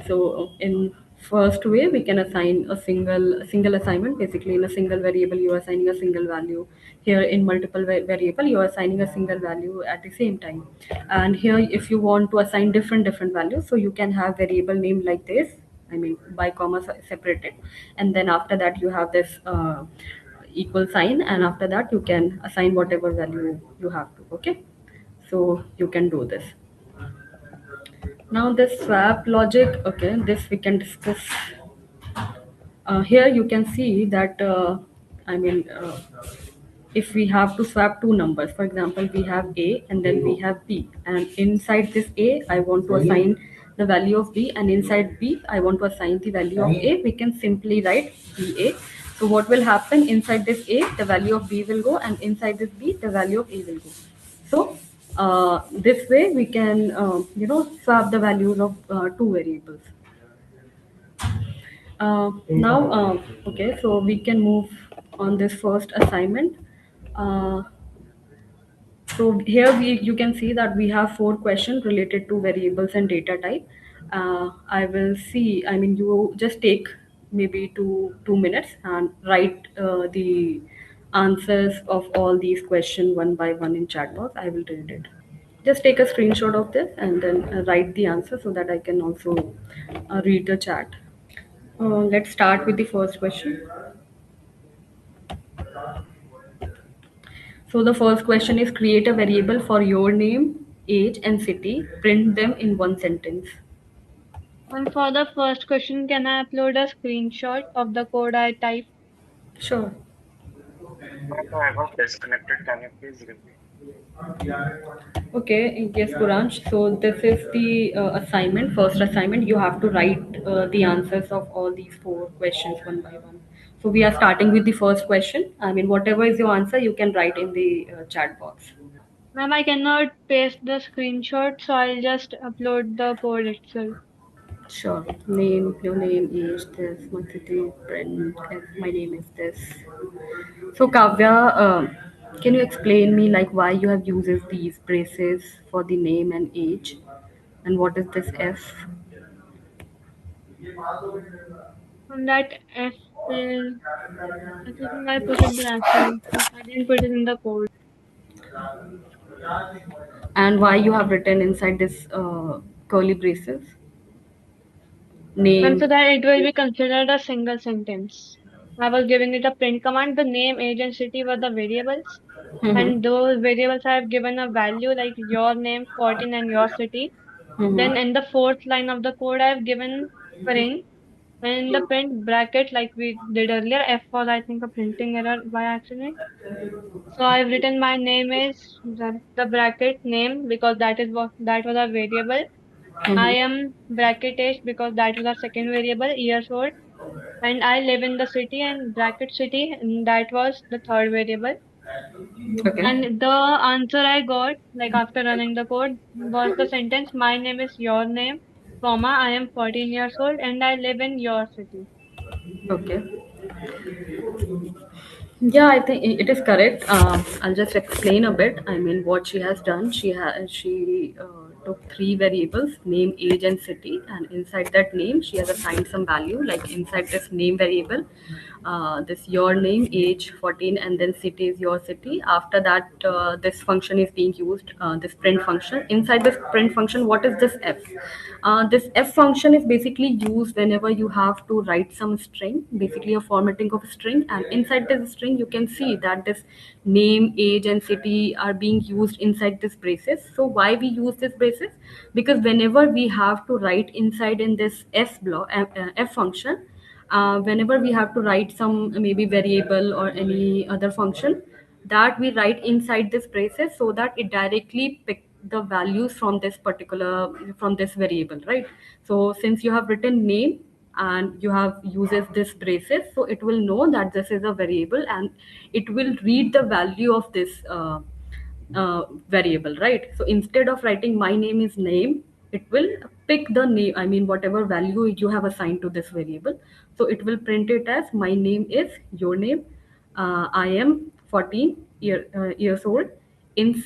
So in first way, we can assign a single assignment. Basically, in a single variable, you are assigning a single value. Here in multiple variable, you are assigning a single value at the same time. And here, if you want to assign different values, so you can have variable name like this. I mean, by comma separated, and then after that you have this equal sign, and after that you can assign whatever value you have to. Okay, so you can do this. Now this swap logic, okay, this we can discuss. Here you can see that I mean if we have to swap two numbers, for example, we have A and then we have B, and inside this A I want to assign the value of B, and inside B I want to assign the value of A, we can simply write BA. So what will happen, inside this A the value of B will go, and inside this B the value of A will go. So this way we can swap the values of two variables. Now okay, so we can move on this first assignment. uh, so here you can see that we have 4 questions related to variables and data type. I will see, I mean, you just take maybe 2 minutes and write the answers of all these questions one by one in chat box. I will read it. Just take a screenshot of this and then write the answer so that I can also read the chat. Let's start with the first question. So the first question is, create a variable for your name, age and city. Print them in one sentence. And for the first question, can I upload a screenshot of the code I typed? Sure. I got disconnected. Can you please repeat? Okay, yes, Kuransh. So this is the assignment, first assignment. You have to write the answers of all these 4 questions one by one. So we are starting with the first question. I mean, whatever is your answer, you can write in the chat box. Ma'am, I cannot paste the screenshot, so I'll just upload the code itself. Sure. Name, your name is this, my city, print, my name is this. So Kavya, can you explain me like why you have uses these braces for the name and age, and what is this F? And that F is, I think I put it there actually. I didn't put it in the code. And why you have written inside this curly braces? Name. And so that it will be considered a single sentence. I was giving it a print command. The name, age, and city were the variables. And those variables I have given a value like your name, 14, and your city. Then in the fourth line of the code, I have given print. And in the print bracket, like we did earlier, F was, I think, a printing error by accident. So I've written my name is the bracket name because that was a variable. I am bracket age because that was our second variable, years old. And I live in the city and bracket city, and that was the third variable. Okay. And the answer I got, like after running the code, was the sentence, my name is your name, comma, I am 14 years old and I live in your city. Okay. Yeah, I think it is correct. I'll just explain a bit. I mean, what she has done, she took 3 variables, name, age, and city, and inside that name, she has assigned some value. Like inside this name variable, this your name, age, 14, and then city is your city. After that, this function is being used. This print function. Inside this print function, what is this F? This F function is basically used whenever you have to write some string, basically a formatting of a string, and inside this string you can see that this name, age and city are being used inside this braces. So why we use this braces? Because whenever we have to write inside in this F block, F function, whenever we have to write some maybe variable or any other function, that we write inside this braces so that it directly pick the values from this variable, right? So since you have written name and you have uses this braces, so it will know that this is a variable and it will read the value of this variable, right? So instead of writing my name is name, it will pick the name, I mean whatever value you have assigned to this variable. So it will print it as my name is your name. I am 14 years old in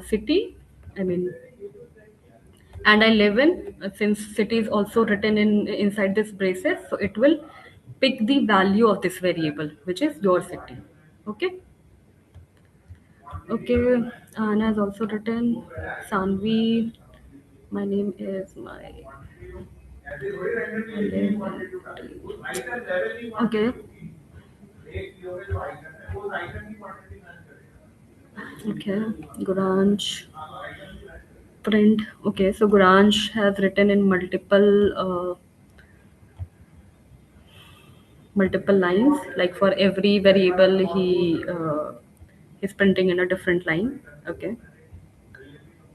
city, I mean, and I live in, since city is also written in inside this braces, so it will pick the value of this variable, which is your city. Okay. Okay, Anna has also written Sanvi. My name is my. Okay. Okay. Guranj. Print. Okay, so Guranj has written in multiple lines. Like for every variable, he is printing in a different line. Okay.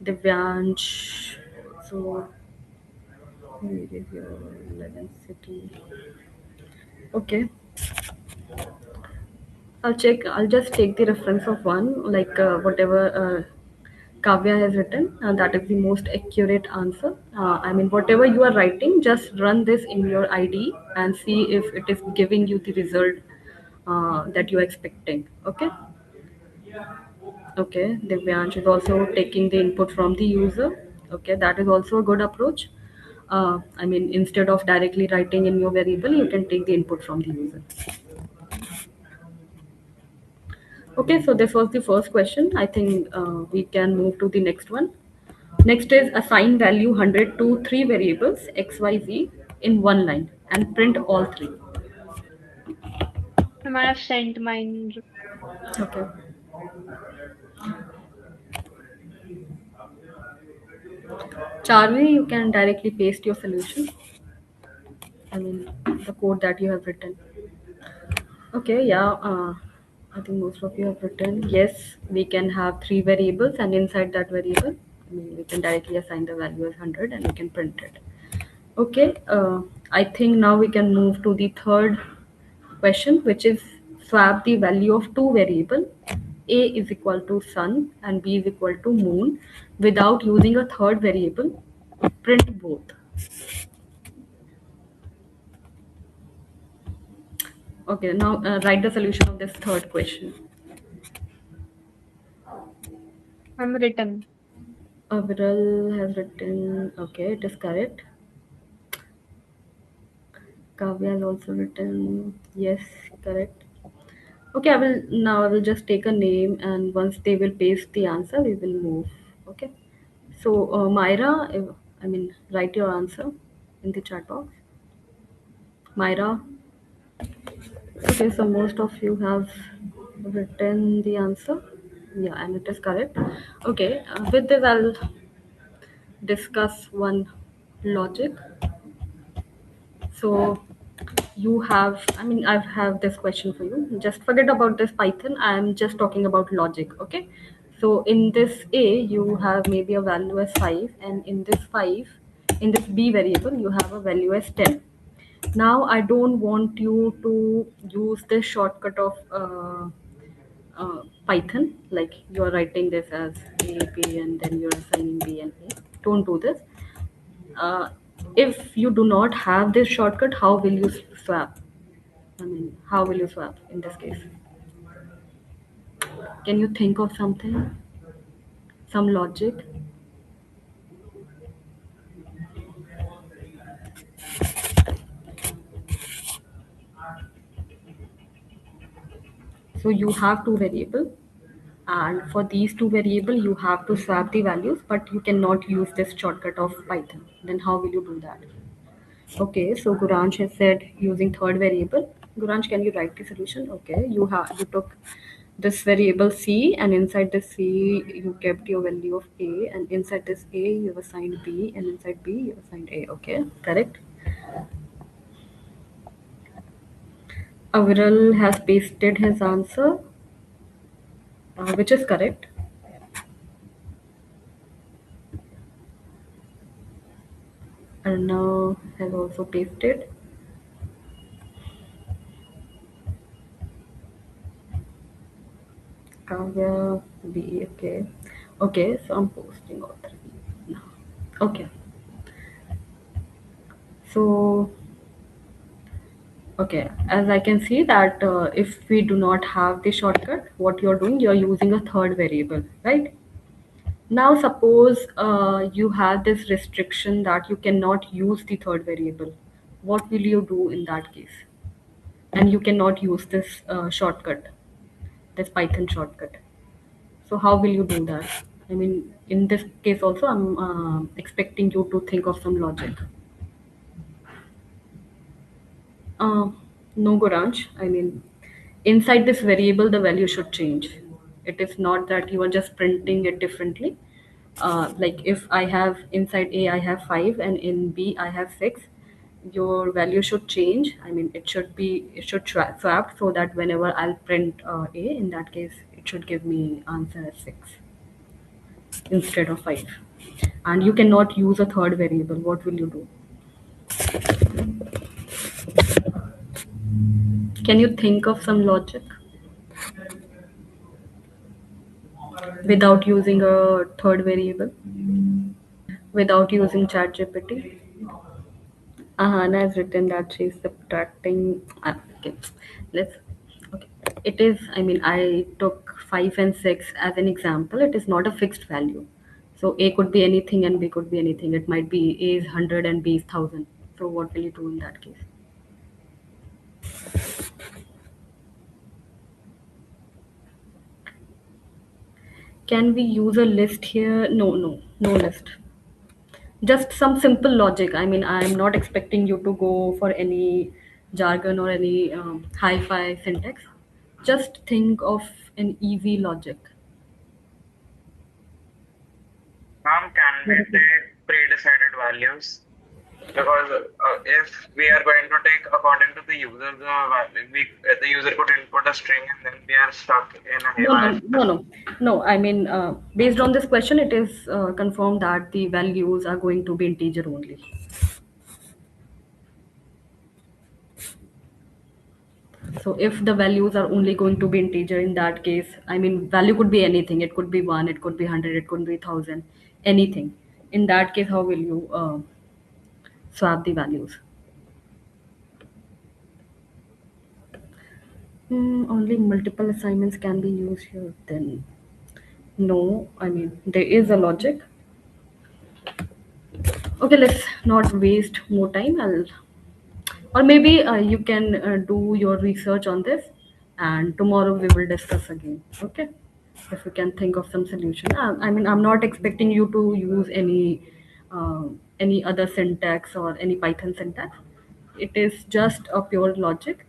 Divyansh. So where is your 11th city? Okay. I'll check. I'll just take the reference of one, like whatever Kavya has written. That is the most accurate answer. I mean, whatever you are writing, just run this in your ID and see if it is giving you the result that you are expecting. Okay. Okay. Divyansh is also taking the input from the user. Okay, that is also a good approach. I mean, instead of directly writing in your variable, you can take the input from the user. Okay, so this was the first question. I think we can move to the next one. Next is assign value 100 to three variables x, y, z in one line and print all three. I might have sent mine. Okay. Charlie, you can directly paste your solution. I mean, the code that you have written. Okay, yeah. I think most of you have written. Yes, we can have three variables, and inside that variable, I mean, we can directly assign the value as 100 and we can print it. Okay, I think now we can move to the third question, which is swap the value of two variable. A is equal to sun and B is equal to moon without using a third variable. Print both. Okay, now write the solution of this third question. I'm written. Viral has written, okay, it is correct. Kavya has also written, yes, correct. Okay, I will just take a name and once they will paste the answer, we will move. Okay. So Myra, I mean, write your answer in the chat box. Myra. Okay, so most of you have written the answer. Yeah, and it is correct. Okay, with this, I'll discuss one logic. So you have, I mean, I have this question for you. Just forget about this Python. I'm just talking about logic. Okay. So in this A, you have maybe a value as 5, and in this 5, in this B variable, you have a value as 10. Now I don't want you to use this shortcut of Python, like you're writing this as A, B, and then you're assigning B and A. Don't do this. If you do not have this shortcut, how will you swap? I mean, how will you swap in this case? Can you think of something? Some logic? So you have two variables, and for these two variables, you have to swap the values, but you cannot use this shortcut of Python. Then how will you do that? Okay, so Guranj has said using third variable. Guranj, can you write the solution? Okay, you took this variable C, and inside the C you kept your value of A, and inside this A you have assigned B, and inside B you assigned A. Okay, correct. Aviral has pasted his answer. which is correct. Arnav has also pasted. Kavya B. Okay. Okay, so I'm posting all three now. Okay. So, okay, as I can see that if we do not have the shortcut, what you're doing, you're using a third variable, right? Now, suppose you have this restriction that you cannot use the third variable. What will you do in that case? And you cannot use this shortcut, this Python shortcut. So how will you do that? I mean, in this case also, I'm expecting you to think of some logic. Uh, no, Goranj. I mean, inside this variable, the value should change. It is not that you are just printing it differently. Like if I have inside A, I have 5, and in B, I have 6. Your value should change. I mean, it should swapped so that whenever I'll print A, in that case, it should give me answer as 6 instead of 5. And you cannot use a third variable. What will you do? Can you think of some logic without using a third variable? Without using ChatGPT? Ahana has written that she's subtracting. Okay, let's. Okay, it is. I mean, I took 5 and 6 as an example. It is not a fixed value. So A could be anything and B could be anything. It might be A is 100 and B is 1000. So what will you do in that case? Can we use a list here? No, no, no list. Just some simple logic. I mean, I'm not expecting you to go for any jargon or any hi-fi syntax. Just think of an easy logic. Ma'am, can we What is it? take pre-decided values? Because if we are going to take according to the user, the user could input a string and then we are stuck in a No, haywire. no, no, no. No, I mean, based on this question, it is confirmed that the values are going to be integer only. So if the values are only going to be integer in that case, I mean, value could be anything. It could be 1, it could be 100, it could be 1000, anything. In that case, how will you swap the values? Only multiple assignments can be used here. Then no, I mean, there is a logic. Okay, let's not waste more time. Or maybe you can do your research on this, and tomorrow we will discuss again. Okay, if you can think of some solution. I mean, I'm not expecting you to use any other syntax or any Python syntax. It is just a pure logic.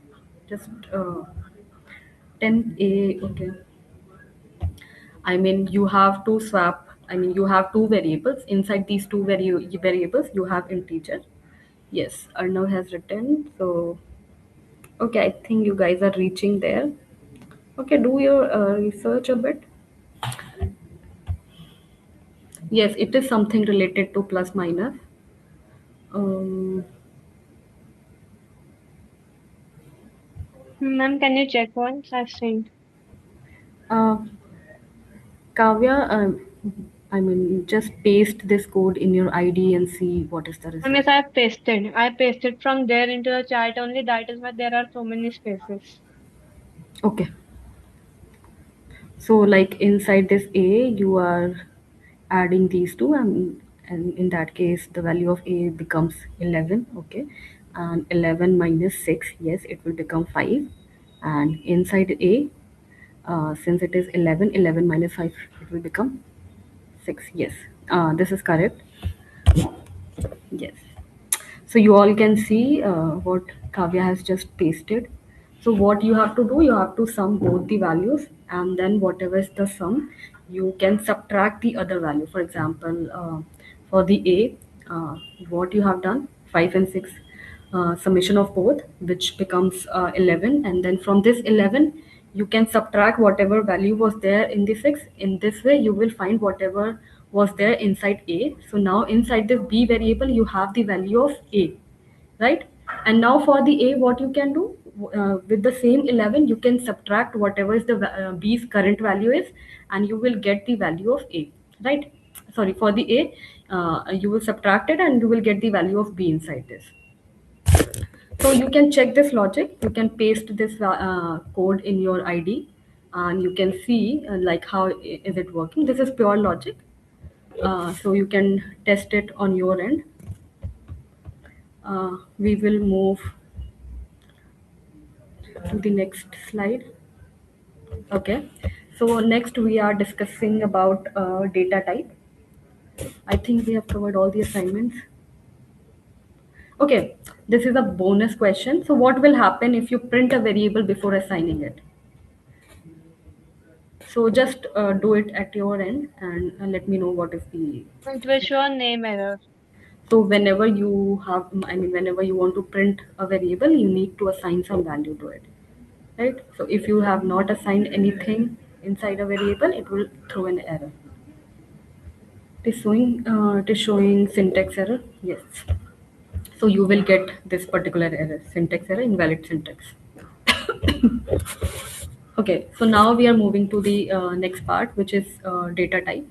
Just 10a. Okay. I mean, you have to swap. I mean, you have two variables. Inside these two variables, you have integer. Yes, Arnav has written. So, okay, I think you guys are reaching there. Okay, do your research a bit. Yes, it is something related to plus minus. Um, Ma'am, can you check once? I've sent. uh, Kavya, I mean, just paste this code in your ID and see what is the Ma'am, result. yes, I've pasted. I pasted from there into the chat only. That is why there are so many spaces. Okay. So like inside this A, you are adding these two, and in that case, the value of A becomes 11. Okay. And 11 minus 6, yes, it will become 5. And inside A, since it is 11, 11 minus 5, it will become 6. Yes, this is correct. Yes. So you all can see what Kavya has just pasted. So what you have to do, you have to sum both the values, and then whatever is the sum, you can subtract the other value. For example, for the A, what you have done, 5 and 6 summation of both, which becomes 11, and then from this 11 you can subtract whatever value was there in the 6. In this way you will find whatever was there inside A. So now inside this B variable you have the value of A, right? And now for the A, what you can do, with the same 11 you can subtract whatever is the B's current value is, and you will get the value of A, right? Sorry, for the A, you will subtract it and you will get the value of B inside this. So you can check this logic. You can paste this code in your ID, and you can see like how is it working. This is pure logic. So you can test it on your end. We will move to the next slide. Okay. So next we are discussing about data type. I think we have covered all the assignments. Okay, this is a bonus question. So what will happen if you print a variable before assigning it? So just do it at your end and let me know what is the. It will show a name error. So whenever you have, whenever you want to print a variable, you need to assign some value to it, right? So if you have not assigned anything inside a variable, it will throw an error. It is showing syntax error. Yes. So you will get this particular error, syntax error, invalid syntax. Okay, so now we are moving to the next part, which is data type.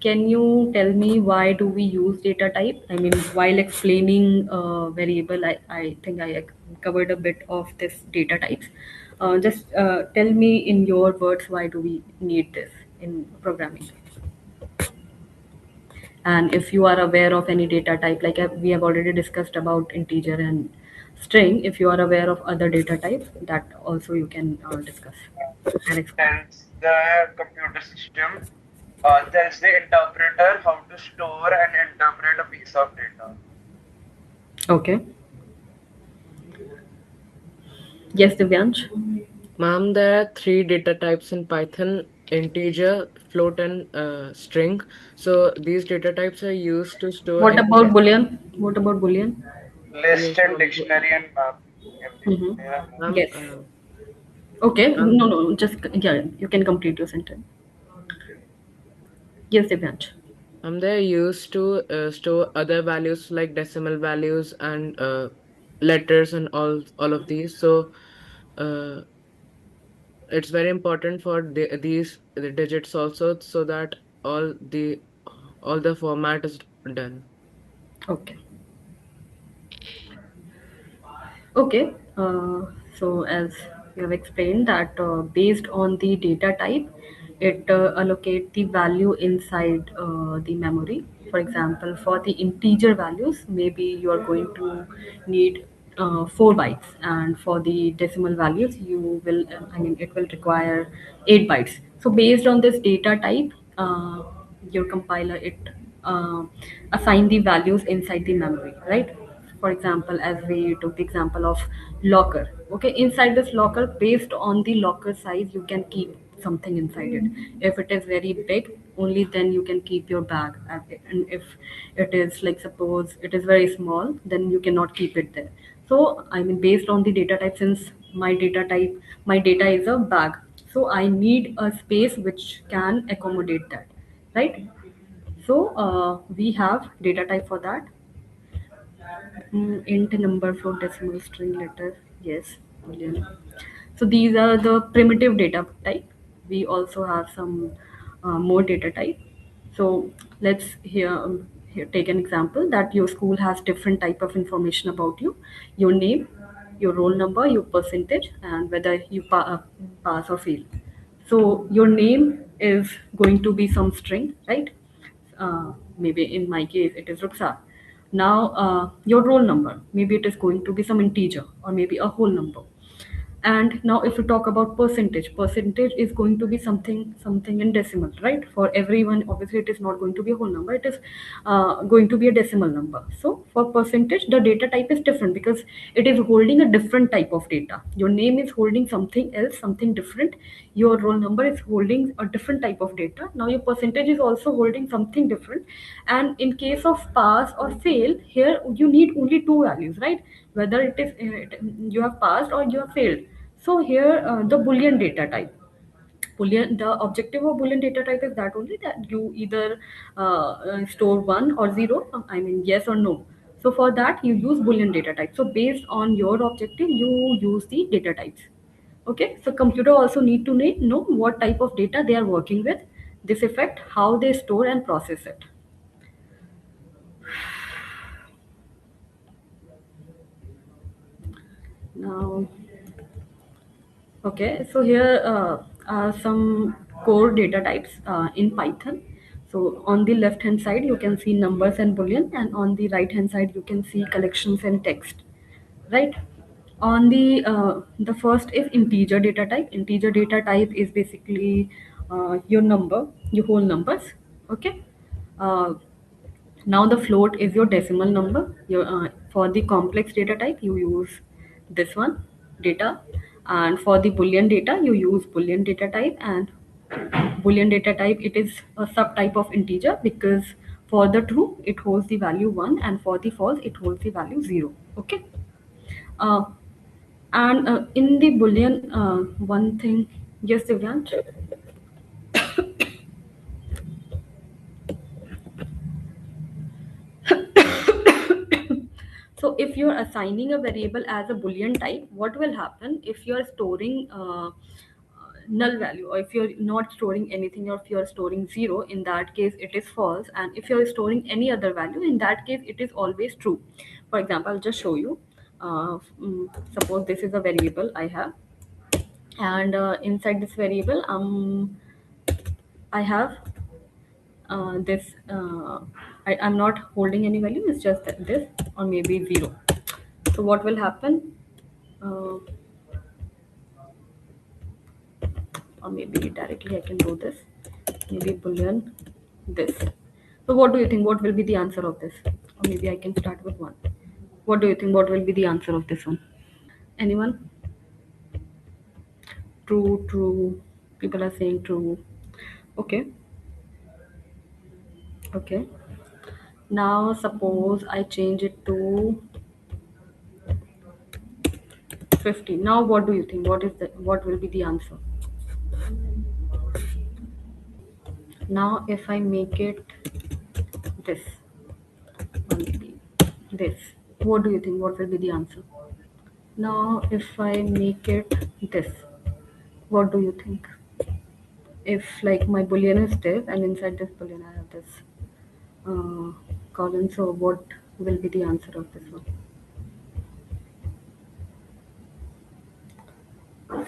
Can you tell me why do we use data type? I mean, while explaining variable, I think I covered a bit of this data types. Just tell me in your words, why do we need this in programming? And if you are aware of any data type, like we have already discussed about integer and string, if you are aware of other data types, that also you can discuss and explain. Tells the computer system, tells the interpreter how to store and interpret a piece of data. Okay. Yes, Divyansh? Ma'am, there are 3 data types in Python: integer, float, and string. So these data types are used to store. What about Boolean? What about Boolean? List and dictionary and map. Mhm. Ma'am, Yes. Okay. No. Just yeah. You can complete your sentence. Yes, Divyansh. they're used to store other values like decimal values and letters and all of these. So uh, it's very important for the digits also, so that all the format is done. Okay. Okay. So as you have explained that based on the data type, it allocate the value inside the memory. For example, for the integer values, maybe you are going to need 4 bytes, and for the decimal values, you will. It will require 8 bytes. So based on this data type, your compiler it uh, assign the values inside the memory, right? For example, as we took the example of locker, okay, inside this locker, based on the locker size, you can keep something inside it. If it is very big, only then you can keep your bag and if it is, like, suppose it is very small, then you cannot keep it there. So based on the data type, since my data is a bag, so I need a space which can accommodate that, right? So we have data type for that. Int, number, float, decimal, string, letter. Yes, brilliant. So these are the primitive data type. We also have some more data type. So let's here take an example that your school has different type of information about you: your name, your roll number, your percentage, and whether you pass or fail. So your name is going to be some string, right? Maybe in my case it is Ruxa. Now your roll number, maybe it is going to be some integer or maybe a whole number. And now if you talk about percentage is going to be something in decimal, right? For everyone, obviously it is not going to be a whole number, it is going to be a decimal number. So for percentage, the data type is different because it is holding a different type of data. Your name is holding something else, something different. Your roll number is holding a different type of data. Now your percentage is also holding something different. And in case of pass or fail, here you need only two values, right? Whether it is you have passed or you have failed. So here the Boolean data type. Boolean, the objective of Boolean data type is that only that you either store 1 or 0, I mean yes or no. So for that you use Boolean data type. So based on your objective you use the data types. Okay, so computer also need to know what type of data they are working with. This affect how they store and process it. Now, okay, so here are some core data types in Python. So on the left hand side you can see numbers and boolean, and on the right hand side you can see collections and text, right? On the first is integer data type. Integer data type is basically your number, your whole numbers. Okay. uh, Now the float is your decimal number. For the complex data type, you use this one, data, and for the Boolean data, you use Boolean data type. And Boolean data type, it is a subtype of integer because for the true it holds the value 1, and for the false it holds the value 0. Okay. Uh, and in the Boolean, one thing, yes, Divyansh. So if you're assigning a variable as a Boolean type, what will happen if you're storing null value, or if you're not storing anything, or if you're storing 0, in that case it is false, and if you're storing any other value, in that case it is always true. For example, I'll just show you. Suppose this is a variable I have, and inside this variable I have this I'm not holding any value, it's just this, or maybe 0. So what will happen, uh, or maybe directly I can do this, maybe boolean this. So what do you think, what will be the answer of this? Or maybe I can start with 1. What do you think, what will be the answer of this one? Anyone? True, true. People are saying true. Okay. Okay. Now suppose I change it to 50. Now what do you think, what will be the answer? Now if I make it this, or maybe this, what do you think, what will be the answer? Now if I make it this, what do you think? If like my boolean is this, and inside this boolean I have this uh, column, so what will be the answer of this one?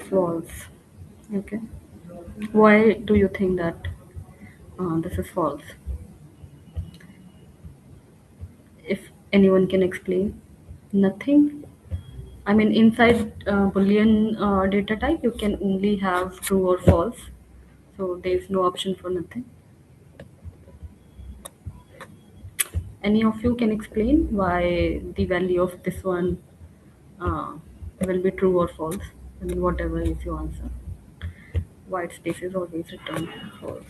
False. Okay. Why do you think that this is false? If anyone can explain. Nothing. I mean, inside Boolean data type, you can only have true or false. So there's no option for nothing. Any of you can explain why the value of this one uh, will be true or false? I mean, whatever is your answer. White space is always return false.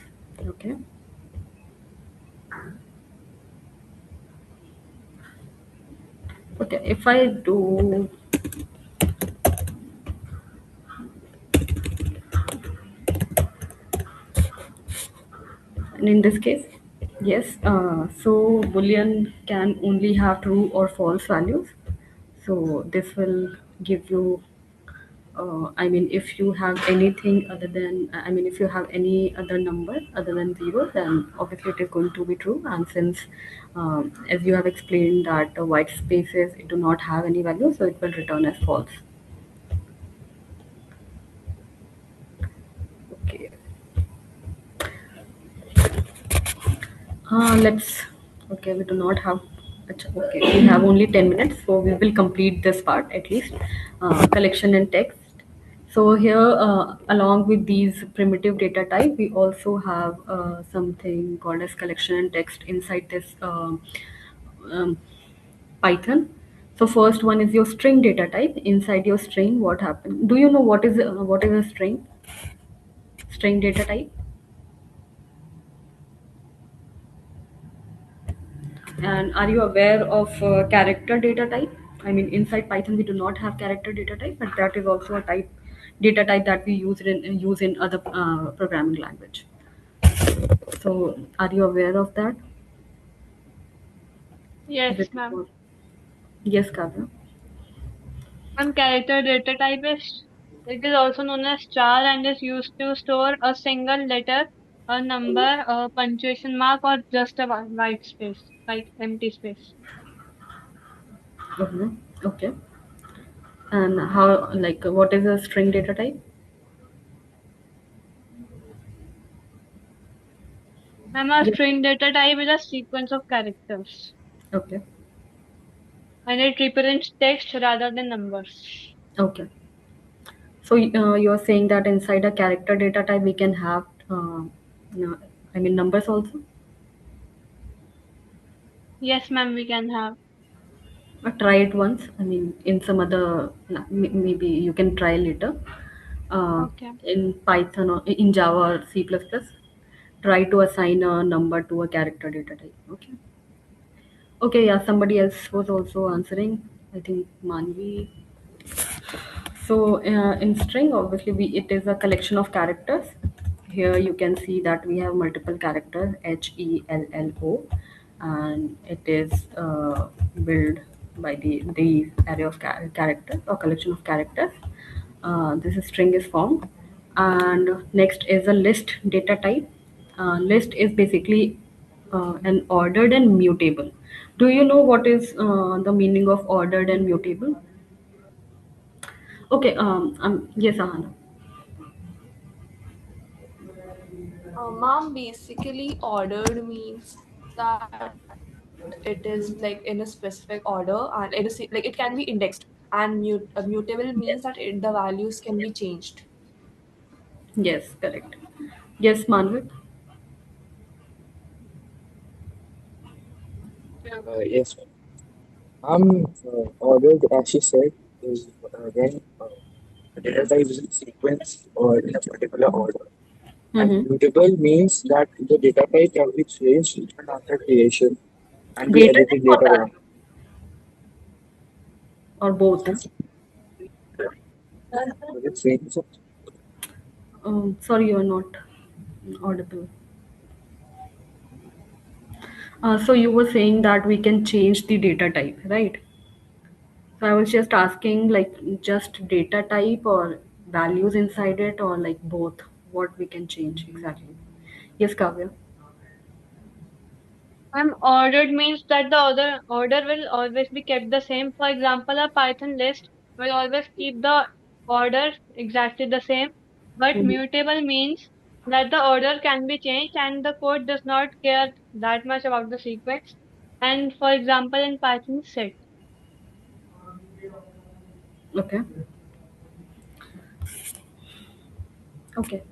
Okay. Okay. If I do, and in this case, yes. So Boolean can only have true or false values. So this will give you I mean, if you have anything other than, I mean, if you have any other number other than 0, then obviously it is going to be true. And since, as you have explained, that white spaces do not have any value, so it will return as false. Okay. Let's, okay, we do not have, okay, we have only 10 minutes, so we will complete this part at least. Collection and text. So here, along with these primitive data type, we also have something called as collection and text inside this um, Python. So first one is your string data type. Inside your string, what happens? Do you know what is a string? String data type. And are you aware of character data type? I mean, inside Python, we do not have character data type, but that is also a type data type that we use in other programming language. So, are you aware of that? Is Yes, it ma'am. yes, Kavya? Character data type is, it is also known as char and is used to store a single letter, a number, a punctuation mark, or just a white space, like empty space. Okay. Okay. And how, like, what is a string data type? A Yes. string data type is a sequence of characters, Okay. and it represents text rather than numbers. Okay. So you're saying that inside a character data type we can have, I mean, numbers also. Yes, ma'am, we can have. Try it once. I mean, in some other, maybe you can try later. Okay. In Python or in Java or C++, try to assign a number to a character data type. Okay. Okay. Yeah. Somebody else was also answering. I think Manvi. So in string, obviously, it is a collection of characters. Here you can see that we have multiple characters, HELLO, and it is built by the array of characters or collection of characters. This string is formed, and next is a list data type. List is basically an ordered and mutable. Do you know what is the meaning of ordered and mutable? Okay, yes, Ahana. Ma'am, basically ordered means that it is like in a specific order and like it can be indexed, and mutable means that the values can be changed. Yes, correct. Yes, Manvik. Yes, ordered, as she said, is when the data type is in sequence or in a particular order. And Mm-hmm. mutable means that the data type can be changed even after creation and be Data edited type or later on. value or both? So it changes. Sorry, you're not audible. So you were saying that we can change the data type, right? So I was just asking, like, just data type or values inside it, or like both? What we can change exactly? Yes, Kavya. Ordered means that the order will always be kept the same. For example, a Python list will always keep the order exactly the same. But Mm-hmm. mutable means that the order can be changed and the code does not care that much about the sequence. And for example, in Python, set. Okay. Okay.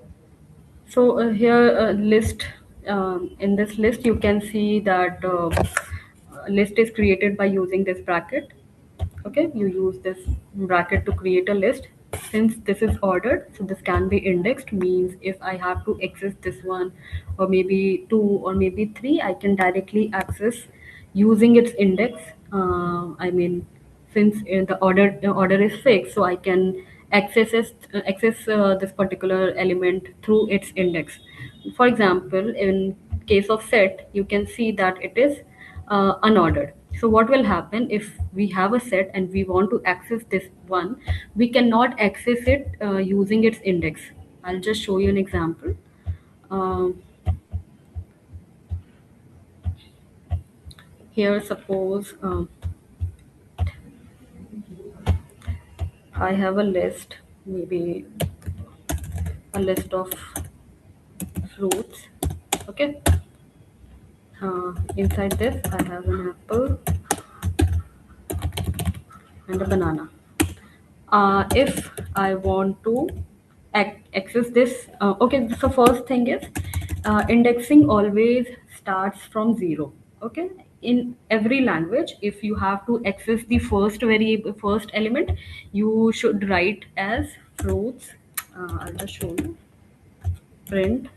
So here list in this list you can see that list is created by using this bracket. Okay, you use this bracket to create a list. Since this is ordered, so this can be indexed, means if I have to access this one or maybe two or maybe three, I can directly access using its index. I mean, since the order is fixed, so I can access this particular element through its index. For example, in case of set, you can see that it is unordered. So what will happen if we have a set and we want to access this one? We cannot access it using its index. I'll just show you an example. Um, Here, suppose I have a list, maybe a list of fruits. Okay. Inside this, I have an apple and a banana. If I want to access this, okay, so first thing is indexing always starts from zero. Okay, in every language, if you have to access the first variable, first element, you should write as fruits. I'll just show you. Print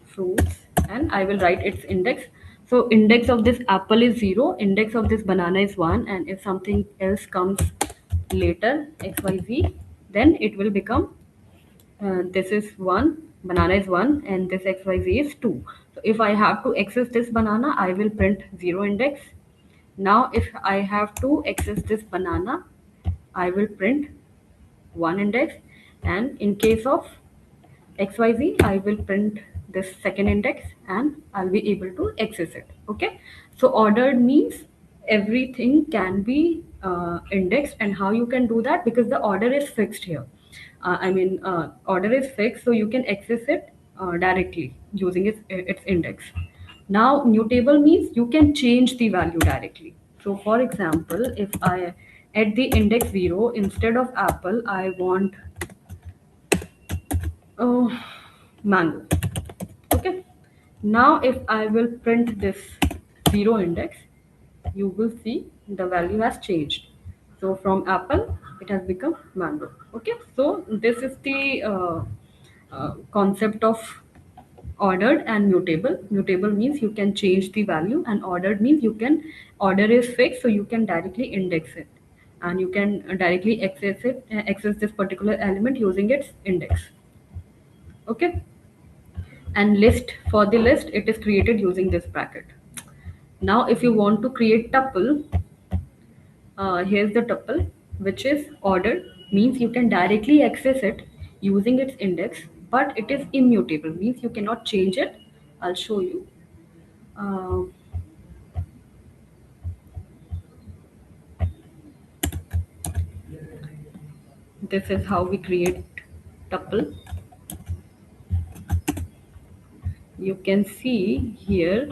fruits, and I will write its index. So index of this apple is 0, index of this banana is 1, and if something else comes later, xyz, then it will become this is 1, banana is 1, and this XYZ is 2. So if I have to access this banana, I will print 0 index. Now if I have to access this banana, I will print 1 index, and in case of XYZ, I will print this second index and I'll be able to access it. Okay, so ordered means everything can be indexed, and how you can do that, because the order is fixed here. Order is fixed, so you can access it directly using its index. Now, mutable means you can change the value directly. So, for example, if I at the index 0, instead of apple, I want mango. Okay. Now, if I will print this 0 index, you will see the value has changed. So from apple, it has become mango. Okay. So this is the concept of ordered and mutable. Mutable means you can change the value, and ordered means you can order is fixed, so you can directly index it, and you can directly access this particular element using its index. Okay. And list, for the list, it is created using this bracket. Now if you want to create tuple, here's the tuple, which is ordered, means you can directly access it using its index, but it is immutable, means you cannot change it. I'll show you. uh, this is how we create tuple. You can see here,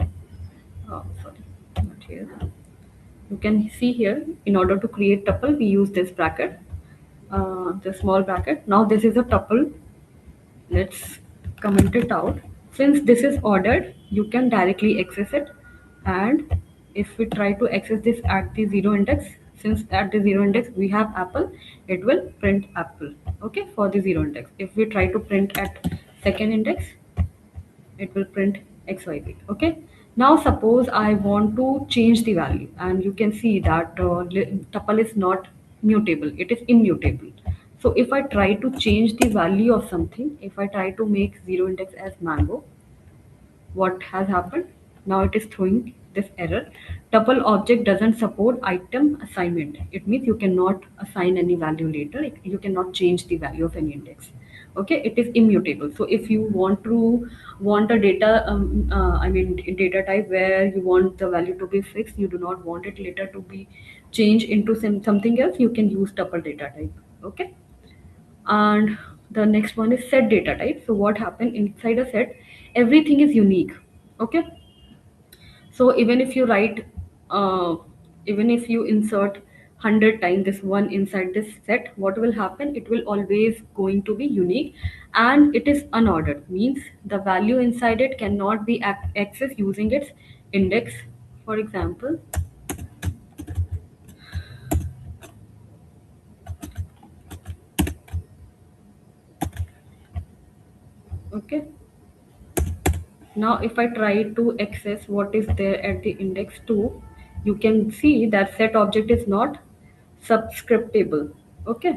sorry, not here. You can see here, in order to create tuple, we use this bracket, the small bracket. Now this is a tuple. Let's comment it out. Since this is ordered, you can directly access it. And if we try to access this at the 0 index, since at the 0 index we have apple, it will print apple. Okay, for the 0 index. If we try to print at second index, it will print XYZ. Okay. Now suppose I want to change the value, and you can see that tuple is not mutable, it is immutable. So if I try to change the value of something, if I try to make 0 index as mango, what has happened? Now it is throwing this error. Tuple object doesn't support item assignment. It means you cannot assign any value later. You cannot change the value of any index. Okay, it is immutable. So if you want a data, data type where you want the value to be fixed, you do not want it later to be changed into something else, you can use tuple data type. Okay. And the next one is set data type. So what happened inside a set, everything is unique. Okay. So even if you write, even if you insert 100 times this one inside this set, what will happen? It will always going to be unique, and it is unordered, means the value inside it cannot be accessed using its index. For example, okay. Now if I try to access what is there at the index 2, you can see that set object is not subscriptable. Okay.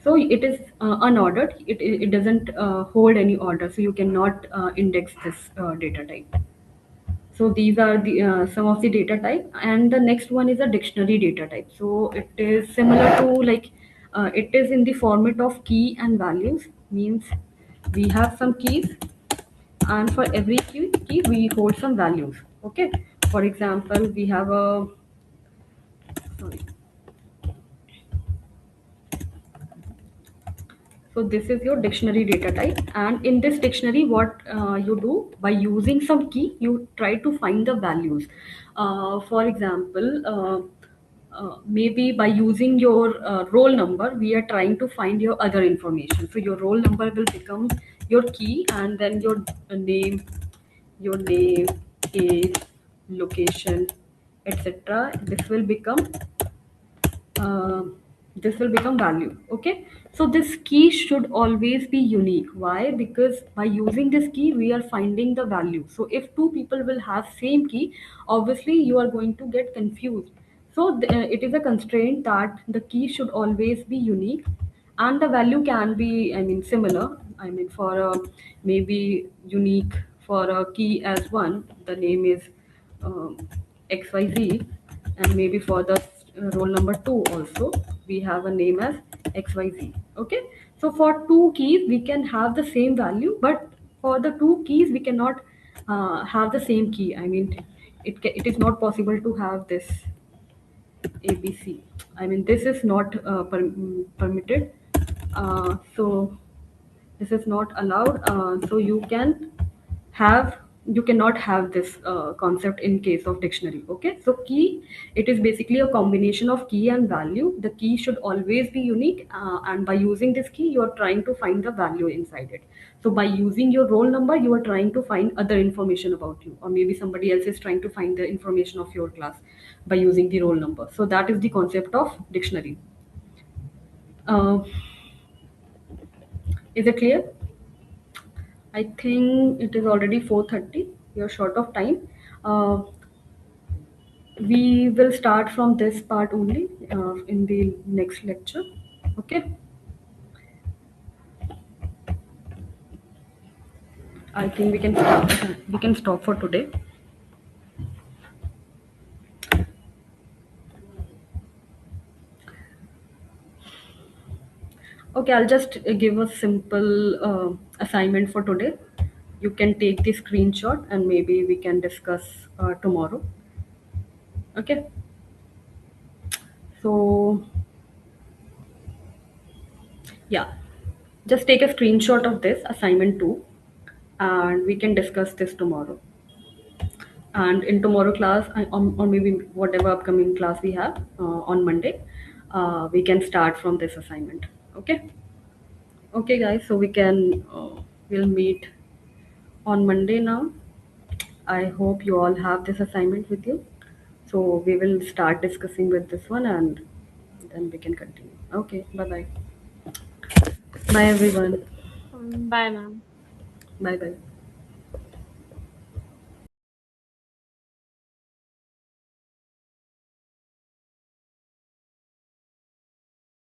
So it is unordered. It doesn't hold any order. So you cannot index this data type. So these are the some of the data type, and the next one is a dictionary data type. So it is similar to like it is in the format of key and values, means we have some keys, and for every key we hold some values. Okay. For example, we have a sorry. So this is your dictionary data type, and in this dictionary, what you do, by using some key, you try to find the values. For example, maybe by using your roll number, we are trying to find your other information. So your roll number will become your key, and then your name, age, location, etc. Uh, this will become value. Okay. So this key should always be unique. Why? Because by using this key, we are finding the value. So if two people will have same key, obviously you are going to get confused. So it is a constraint that the key should always be unique, and the value can be, I mean, similar. I mean, for a maybe unique for a key as 1, the name is um, XYZ, and maybe for the roll number 2 also we have a name as XYZ. Okay, so for two keys we can have the same value, but for the two keys we cannot have the same key. I mean, it is not possible to have this ABC. I mean, this is not permitted. So this is not allowed. So you cannot have this concept in case of dictionary. Okay, so key, it is basically a combination of key and value. The key should always be unique, and by using this key you are trying to find the value inside it. So by using your roll number you are trying to find other information about you, or maybe somebody else is trying to find the information of your class by using the roll number. So that is the concept of dictionary. Is it clear? I think it is already 4:30. We are short of time. We will start from this part only in the next lecture. Okay. I think we can stop for today. Okay, I'll just give a simple assignment for today. You can take the screenshot and maybe we can discuss tomorrow. Okay. So yeah, just take a screenshot of this assignment 2 and we can discuss this tomorrow. And in tomorrow class, or maybe whatever upcoming class we have on Monday, we can start from this assignment. Okay. Okay, guys. So we'll meet on Monday now. I hope you all have this assignment with you. So we will start discussing with this one and then we can continue. Okay. Bye bye. Bye everyone. Bye, ma'am. Bye bye.